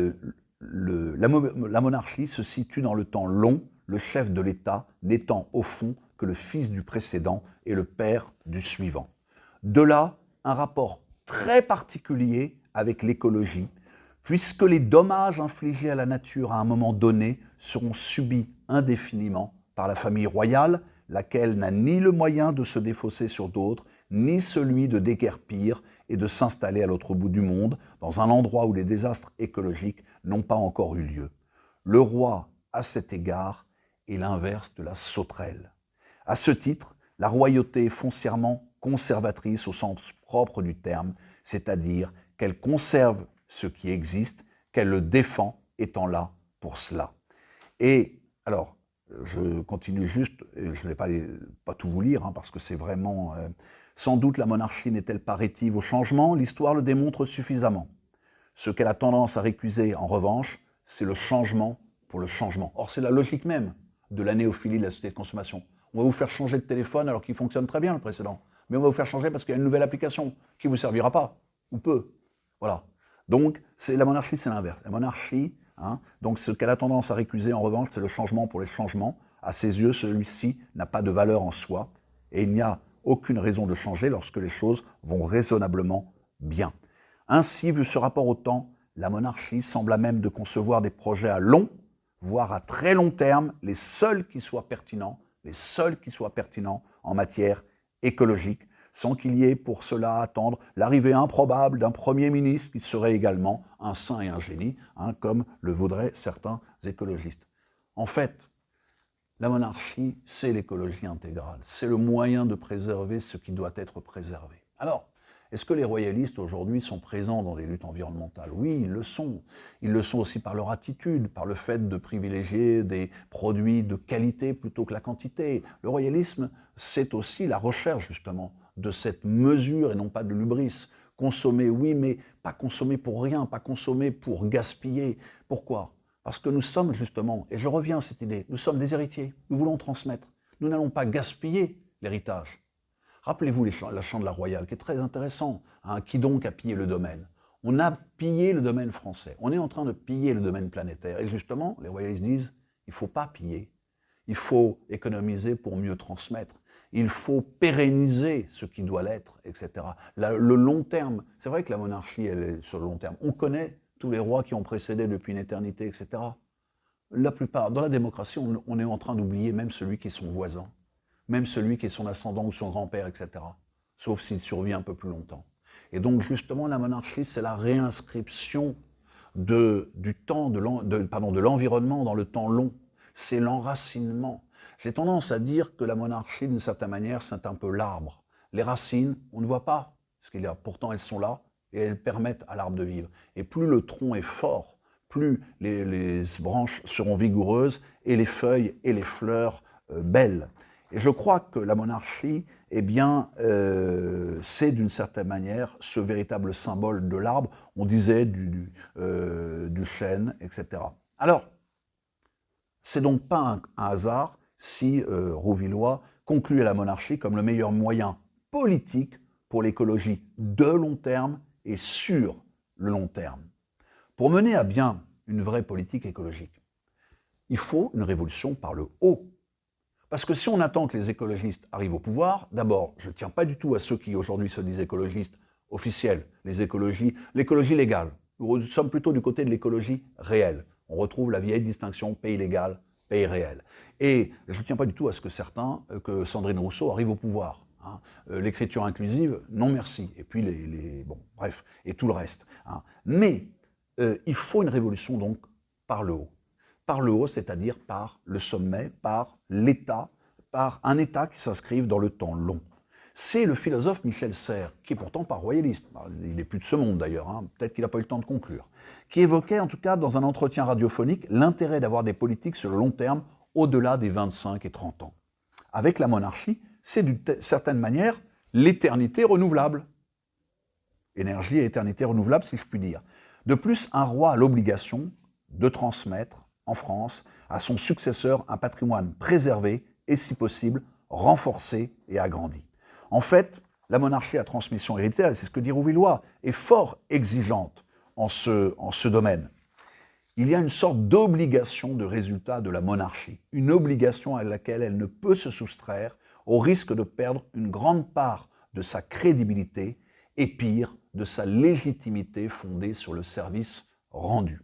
monarchie se situe dans le temps long, le chef de l'État n'étant au fond que le fils du précédent est le père du suivant. De là, un rapport très particulier avec l'écologie, puisque les dommages infligés à la nature à un moment donné seront subis indéfiniment par la famille royale, laquelle n'a ni le moyen de se défausser sur d'autres, ni celui de déguerpir et de s'installer à l'autre bout du monde, dans un endroit où les désastres écologiques n'ont pas encore eu lieu. Le roi, à cet égard, est l'inverse de la sauterelle. À ce titre, la royauté est foncièrement conservatrice au sens propre du terme, c'est-à-dire qu'elle conserve ce qui existe, qu'elle le défend, étant là pour cela. Et alors, je continue juste, je ne vais pas tout vous lire, parce que c'est vraiment... sans doute la monarchie n'est-elle pas rétive au changement, l'histoire le démontre suffisamment. Ce qu'elle a tendance à récuser, en revanche, c'est le changement pour le changement. Or, c'est la logique même de la néophilie de la société de consommation. On va vous faire changer de téléphone alors qu'il fonctionne très bien le précédent. Mais on va vous faire changer parce qu'il y a une nouvelle application qui ne vous servira pas, ou peu. Voilà. Donc, la monarchie, c'est l'inverse. La monarchie, donc ce qu'elle a tendance à récuser, en revanche, c'est le changement pour les changements. À ses yeux, celui-ci n'a pas de valeur en soi, et il n'y a aucune raison de changer lorsque les choses vont raisonnablement bien. Ainsi, vu ce rapport au temps, la monarchie semble à même de concevoir des projets à long, voire à très long terme, les seuls qui soient pertinents en matière écologique, sans qu'il y ait pour cela à attendre l'arrivée improbable d'un Premier ministre qui serait également un saint et un génie, comme le voudraient certains écologistes. En fait, la monarchie, c'est l'écologie intégrale, c'est le moyen de préserver ce qui doit être préservé. Alors, est-ce que les royalistes aujourd'hui sont présents dans les luttes environnementales? Oui, ils le sont. Ils le sont aussi par leur attitude, par le fait de privilégier des produits de qualité plutôt que la quantité. Le royalisme, c'est aussi la recherche justement de cette mesure et non pas de l'hubris. Consommer, oui, mais pas consommer pour rien, pas consommer pour gaspiller. Pourquoi? Parce que nous sommes justement, et je reviens à cette idée, nous sommes des héritiers, nous voulons transmettre. Nous n'allons pas gaspiller l'héritage. Rappelez-vous la chant de la Royale, qui est très intéressant. Qui donc a pillé le domaine? On a pillé le domaine français. On est en train de piller le domaine planétaire. Et justement, les royalistes disent, il ne faut pas piller. Il faut économiser pour mieux transmettre. Il faut pérenniser ce qui doit l'être, etc. Le long terme, c'est vrai que la monarchie, elle est sur le long terme. On connaît tous les rois qui ont précédé depuis une éternité, etc. La plupart, dans la démocratie, on est en train d'oublier même celui qui est son voisin, même celui qui est son ascendant ou son grand-père, etc. Sauf s'il survit un peu plus longtemps. Et donc, justement, la monarchie, c'est la réinscription de l'environnement dans le temps long. C'est l'enracinement. J'ai tendance à dire que la monarchie, d'une certaine manière, c'est un peu l'arbre. Les racines, on ne voit pas ce qu'il y a. Pourtant, elles sont là et elles permettent à l'arbre de vivre. Et plus le tronc est fort, plus les branches seront vigoureuses et les feuilles et les fleurs belles. Et je crois que la monarchie, c'est d'une certaine manière ce véritable symbole de l'arbre. On disait du chêne, etc. Alors, c'est donc pas un hasard si Rouvillois conclut à la monarchie comme le meilleur moyen politique pour l'écologie de long terme et sur le long terme. Pour mener à bien une vraie politique écologique, il faut une révolution par le haut. Parce que si on attend que les écologistes arrivent au pouvoir, d'abord, je ne tiens pas du tout à ceux qui aujourd'hui se disent écologistes officiels, l'écologie légale. Nous sommes plutôt du côté de l'écologie réelle. On retrouve la vieille distinction pays légal, pays réel. Et je ne tiens pas du tout à ce que que Sandrine Rousseau arrive au pouvoir. L'écriture inclusive, non merci. Et puis bref, et tout le reste. Mais il faut une révolution donc par le haut. Par le haut, c'est-à-dire par le sommet, par l'État, par un État qui s'inscrive dans le temps long. C'est le philosophe Michel Serres, qui est pourtant pas royaliste, il n'est plus de ce monde d'ailleurs, peut-être qu'il n'a pas eu le temps de conclure, qui évoquait en tout cas dans un entretien radiophonique l'intérêt d'avoir des politiques sur le long terme au-delà des 25 et 30 ans. Avec la monarchie, c'est d'une certaine manière l'éternité renouvelable. Énergie et éternité renouvelable, si je puis dire. De plus, un roi a l'obligation de transmettre en France à son successeur un patrimoine préservé et, si possible, renforcé et agrandi. En fait, la monarchie à transmission héréditaire, c'est ce que dit Rouvillois, est fort exigeante en ce domaine. il y a une sorte d'obligation de résultat de la monarchie, une obligation à laquelle elle ne peut se soustraire au risque de perdre une grande part de sa crédibilité et pire, de sa légitimité fondée sur le service rendu.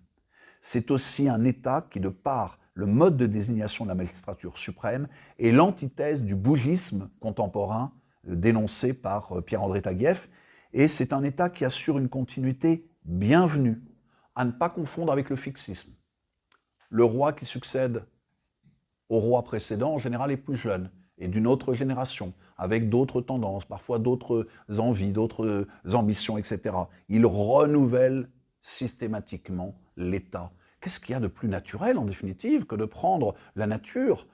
C'est aussi un État qui, de par le mode de désignation de la magistrature suprême, est l'antithèse du bougisme contemporain dénoncé par Pierre-André Taguieff, et c'est un État qui assure une continuité bienvenue, à ne pas confondre avec le fixisme. Le roi qui succède au roi précédent, en général, est plus jeune et d'une autre génération, avec d'autres tendances, parfois d'autres envies, d'autres ambitions, etc. Il renouvelle systématiquement l'État. Qu'est-ce qu'il y a de plus naturel, en définitive, que de prendre la nature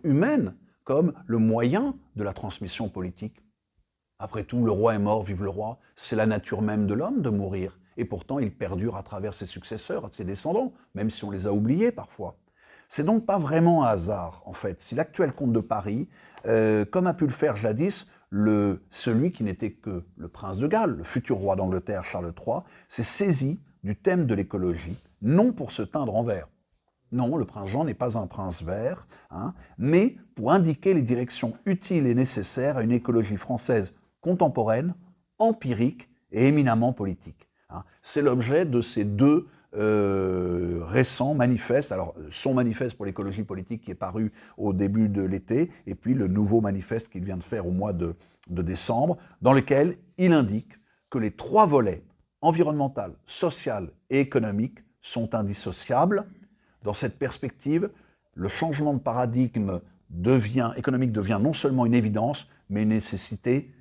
humaine, comme le moyen de la transmission politique? Après tout, le roi est mort, vive le roi, c'est la nature même de l'homme de mourir. Et pourtant, il perdure à travers ses successeurs, ses descendants, même si on les a oubliés parfois. C'est donc pas vraiment un hasard, en fait, si l'actuel comte de Paris, comme a pu le faire jadis celui qui n'était que le prince de Galles, le futur roi d'Angleterre Charles III, s'est saisi du thème de l'écologie, non pour se teindre en vert. Non, le prince Jean n'est pas un prince vert, mais pour indiquer les directions utiles et nécessaires à une écologie française contemporaine, empirique et éminemment politique. C'est l'objet de ces deux récents manifestes. Alors, son manifeste pour l'écologie politique qui est paru au début de l'été, et puis le nouveau manifeste qu'il vient de faire au mois de décembre, dans lequel il indique que les trois volets, environnemental, social et économique, sont indissociables. Dans cette perspective, le changement de paradigme économique devient non seulement une évidence, mais une nécessité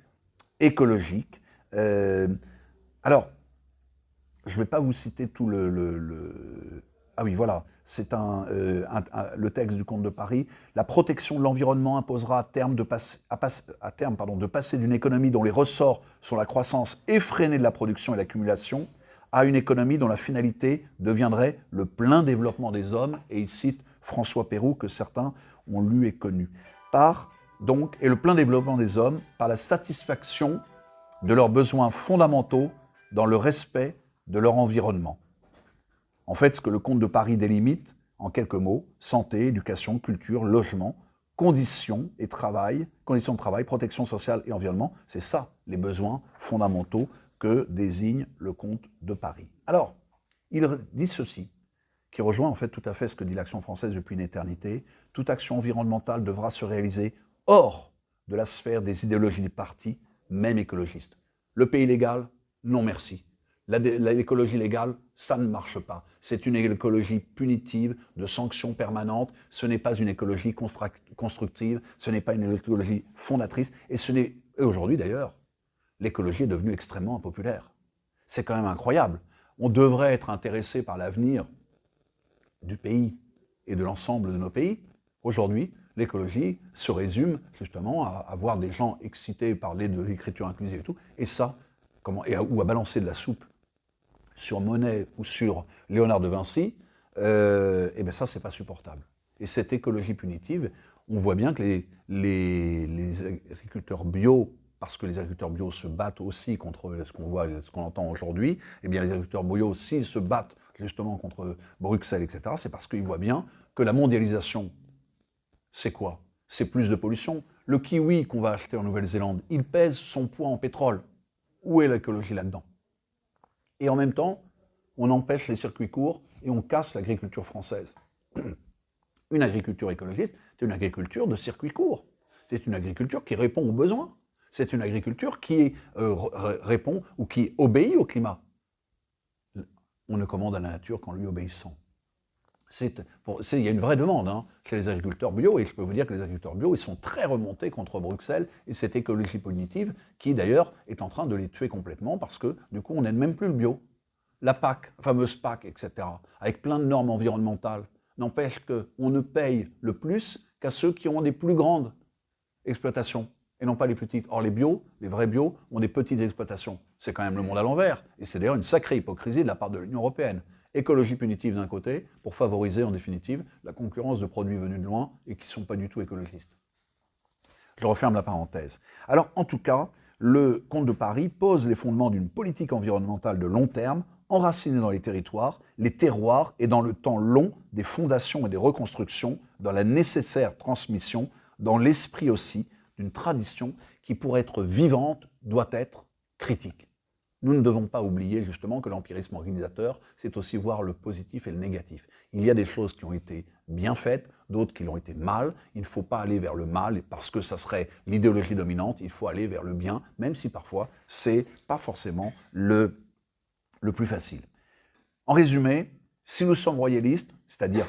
écologique. Alors, je ne vais pas vous citer tout Ah oui, voilà, c'est le texte du comte de Paris. La protection de l'environnement imposera à terme de passer d'une économie dont les ressorts sont la croissance effrénée de la production et l'accumulation à une économie dont la finalité deviendrait le plein développement des hommes. Et il cite François Pérou, que certains ont lu et connu. Et le plein développement des hommes par la satisfaction de leurs besoins fondamentaux dans le respect de leur environnement. En fait, ce que le comte de Paris délimite, en quelques mots, santé, éducation, culture, logement, conditions de travail, protection sociale et environnement, c'est ça, les besoins fondamentaux que désigne le comte de Paris. Alors, il dit ceci, qui rejoint en fait tout à fait ce que dit l'Action française depuis une éternité. Toute action environnementale devra se réaliser hors de la sphère des idéologies des partis, même écologistes. Le pays légal, non merci. L'écologie légale, ça ne marche pas. C'est une écologie punitive, de sanctions permanentes. Ce n'est pas une écologie constructive, ce n'est pas une écologie fondatrice. Et aujourd'hui d'ailleurs, l'écologie est devenue extrêmement impopulaire. C'est quand même incroyable. On devrait être intéressé par l'avenir du pays et de l'ensemble de nos pays. Aujourd'hui, l'écologie se résume justement à voir des gens excités parler de l'écriture inclusive et tout, et ça, ou à balancer de la soupe sur Monet ou sur Léonard de Vinci, et bien ça, c'est pas supportable. Et cette écologie punitive, on voit bien que les agriculteurs bio, parce que les agriculteurs bio se battent aussi contre ce qu'on voit, ce qu'on entend aujourd'hui, et bien les agriculteurs bio aussi se battent justement contre Bruxelles, etc., c'est parce qu'ils voient bien que la mondialisation, c'est quoi? C'est plus de pollution. Le kiwi qu'on va acheter en Nouvelle-Zélande, il pèse son poids en pétrole. Où est l'écologie là-dedans? Et en même temps, on empêche les circuits courts et on casse l'agriculture française. Une agriculture écologiste, c'est une agriculture de circuits courts. C'est une agriculture qui répond aux besoins. C'est une agriculture qui répond ou qui obéit au climat. On ne commande à la nature qu'en lui obéissant. Il y a une vraie demande chez les agriculteurs bio, et je peux vous dire que les agriculteurs bio, ils sont très remontés contre Bruxelles et cette écologie punitive qui, d'ailleurs, est en train de les tuer complètement parce que, du coup, on n'aide même plus le bio. La PAC, la fameuse PAC, etc., avec plein de normes environnementales, n'empêche qu'on ne paye le plus qu'à ceux qui ont des plus grandes exploitations et non pas les petites. Or, les vrais bio, ont des petites exploitations. C'est quand même le monde à l'envers. Et c'est d'ailleurs une sacrée hypocrisie de la part de l'Union européenne. Écologie punitive d'un côté, pour favoriser en définitive la concurrence de produits venus de loin et qui ne sont pas du tout écologistes. Je referme la parenthèse. Alors, en tout cas, le comte de Paris pose les fondements d'une politique environnementale de long terme, enraciné dans les territoires, les terroirs et dans le temps long des fondations et des reconstructions, dans la nécessaire transmission, dans l'esprit aussi d'une tradition qui, pour être vivante, doit être critique. Nous ne devons pas oublier justement que l'empirisme organisateur, c'est aussi voir le positif et le négatif. Il y a des choses qui ont été bien faites, d'autres qui l'ont été mal. Il ne faut pas aller vers le mal parce que ça serait l'idéologie dominante, il faut aller vers le bien, même si parfois c'est pas forcément le plus facile. En résumé, si nous sommes royalistes, c'est-à-dire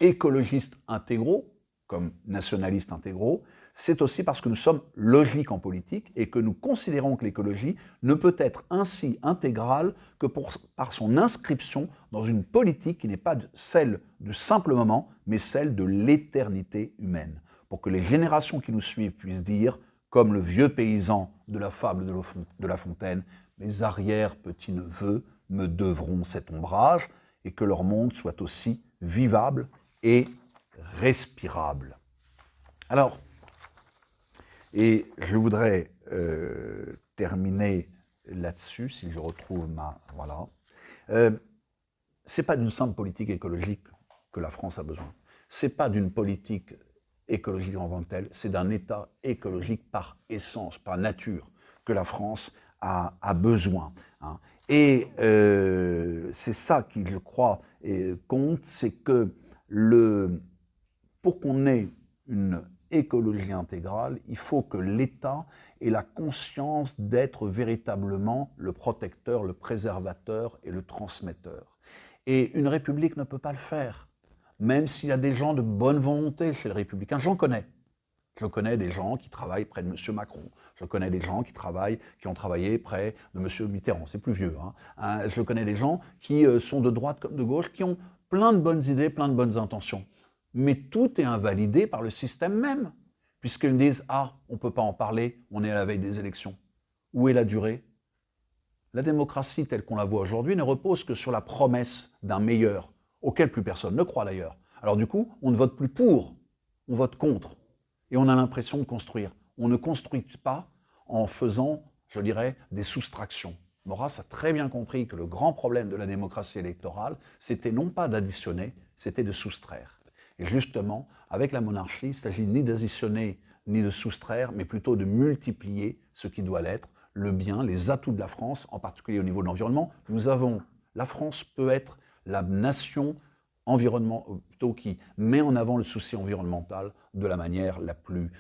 écologistes intégraux, comme nationalistes intégraux, c'est aussi parce que nous sommes logiques en politique et que nous considérons que l'écologie ne peut être ainsi intégrale que par son inscription dans une politique qui n'est pas celle du simple moment, mais celle de l'éternité humaine. Pour que les générations qui nous suivent puissent dire, comme le vieux paysan de la fable de La Fontaine, « Mes arrière-petits-neveux me devront cet ombrage » et que leur monde soit aussi vivable et respirable. Alors, et je voudrais terminer là-dessus, si je retrouve ma... Voilà. C'est pas d'une simple politique écologique que la France a besoin. C'est pas d'une politique écologique en tant que telle, c'est d'un État écologique par essence, par nature, que la France a besoin. Hein. Et c'est ça qui, je crois, compte, c'est que pour qu'on ait une écologie intégrale, il faut que l'État ait la conscience d'être véritablement le protecteur, le préservateur et le transmetteur. Et une république ne peut pas le faire, même s'il y a des gens de bonne volonté chez les républicains. J'en connais. Je connais des gens qui travaillent près de M. Macron. Je connais des gens qui ont travaillé près de M. Mitterrand. C'est plus vieux. Hein. Je connais des gens qui sont de droite comme de gauche, qui ont plein de bonnes idées, plein de bonnes intentions. Mais tout est invalidé par le système même, puisqu'ils disent « Ah, on ne peut pas en parler, on est à la veille des élections. » Où est la durée? La démocratie telle qu'on la voit aujourd'hui ne repose que sur la promesse d'un meilleur, auquel plus personne ne croit d'ailleurs. Alors du coup, on ne vote plus pour, on vote contre. Et on a l'impression de construire. On ne construit pas en faisant, je dirais, des soustractions. Maurras a très bien compris que le grand problème de la démocratie électorale, c'était non pas d'additionner, c'était de soustraire. Et justement, avec la monarchie, il ne s'agit ni d'additionner ni de soustraire, mais plutôt de multiplier ce qui doit l'être, le bien, les atouts de la France, en particulier au niveau de l'environnement. La France peut être la nation plutôt qui met en avant le souci environnemental de la manière la plus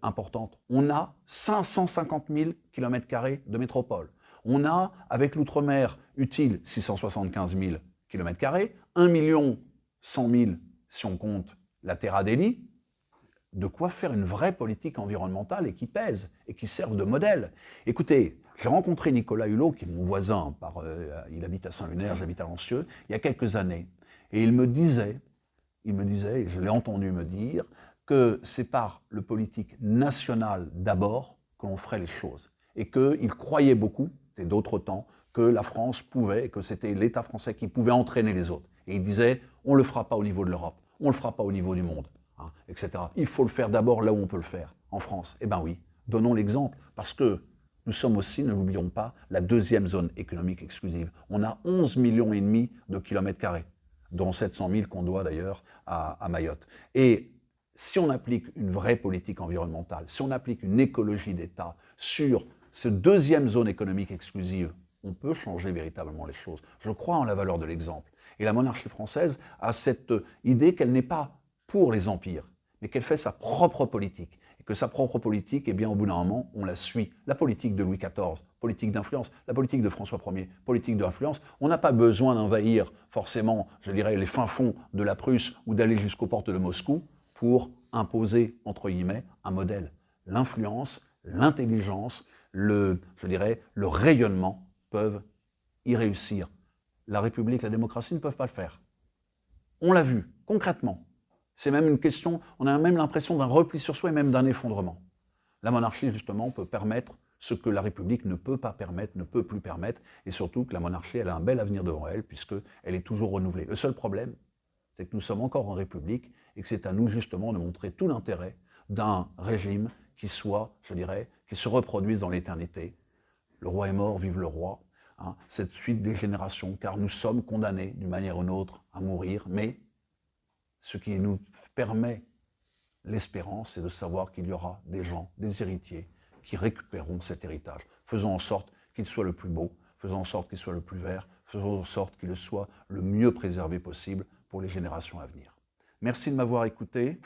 importante. On a 550 000 km² de métropole. On a, avec l'outre-mer utile, 675 000 km², 1 100 000 si on compte la Terra Delhi, de quoi faire une vraie politique environnementale et qui pèse et qui serve de modèle. Écoutez, j'ai rencontré Nicolas Hulot, qui est mon voisin, il habite à Saint-Lunaire, j'habite à Lancieux, il y a quelques années. Et il me disait, et je l'ai entendu me dire, que c'est par le politique national d'abord que l'on ferait les choses. Et qu'il croyait beaucoup, c'était d'autres temps, que la France pouvait, et que c'était l'État français qui pouvait entraîner les autres. Et il disait, on ne le fera pas au niveau de l'Europe, on ne le fera pas au niveau du monde, hein, etc. Il faut le faire d'abord là où on peut le faire, en France. Eh bien oui, donnons l'exemple, parce que nous sommes aussi, ne l'oublions pas, la deuxième zone économique exclusive. On a 11,5 millions de kilomètres carrés, dont 700 000 qu'on doit d'ailleurs à Mayotte. Et si on applique une vraie politique environnementale, si on applique une écologie d'État sur cette deuxième zone économique exclusive, on peut changer véritablement les choses. Je crois en la valeur de l'exemple. Et la monarchie française a cette idée qu'elle n'est pas pour les empires, mais qu'elle fait sa propre politique. Et que sa propre politique, eh bien, au bout d'un moment, on la suit. La politique de Louis XIV, politique d'influence, la politique de François Ier, politique d'influence. On n'a pas besoin d'envahir forcément, je dirais, les fins fonds de la Prusse ou d'aller jusqu'aux portes de Moscou pour imposer, entre guillemets, un modèle. L'influence, l'intelligence, le rayonnement peuvent y réussir. La République, la démocratie ne peuvent pas le faire. On l'a vu, concrètement. C'est même une question, on a même l'impression d'un repli sur soi et même d'un effondrement. La monarchie, justement, peut permettre ce que la République ne peut pas permettre, ne peut plus permettre, et surtout que la monarchie, elle a un bel avenir devant elle, puisqu'elle est toujours renouvelée. Le seul problème, c'est que nous sommes encore en République, et que c'est à nous, justement, de montrer tout l'intérêt d'un régime qui soit, je dirais, qui se reproduise dans l'éternité. Le roi est mort, vive le roi. hein, cette suite des générations, car nous sommes condamnés d'une manière ou d'une autre à mourir, mais ce qui nous permet l'espérance, c'est de savoir qu'il y aura des gens, des héritiers, qui récupéreront cet héritage. Faisons en sorte qu'il soit le plus beau, faisons en sorte qu'il soit le plus vert, faisons en sorte qu'il soit le mieux préservé possible pour les générations à venir. Merci de m'avoir écouté.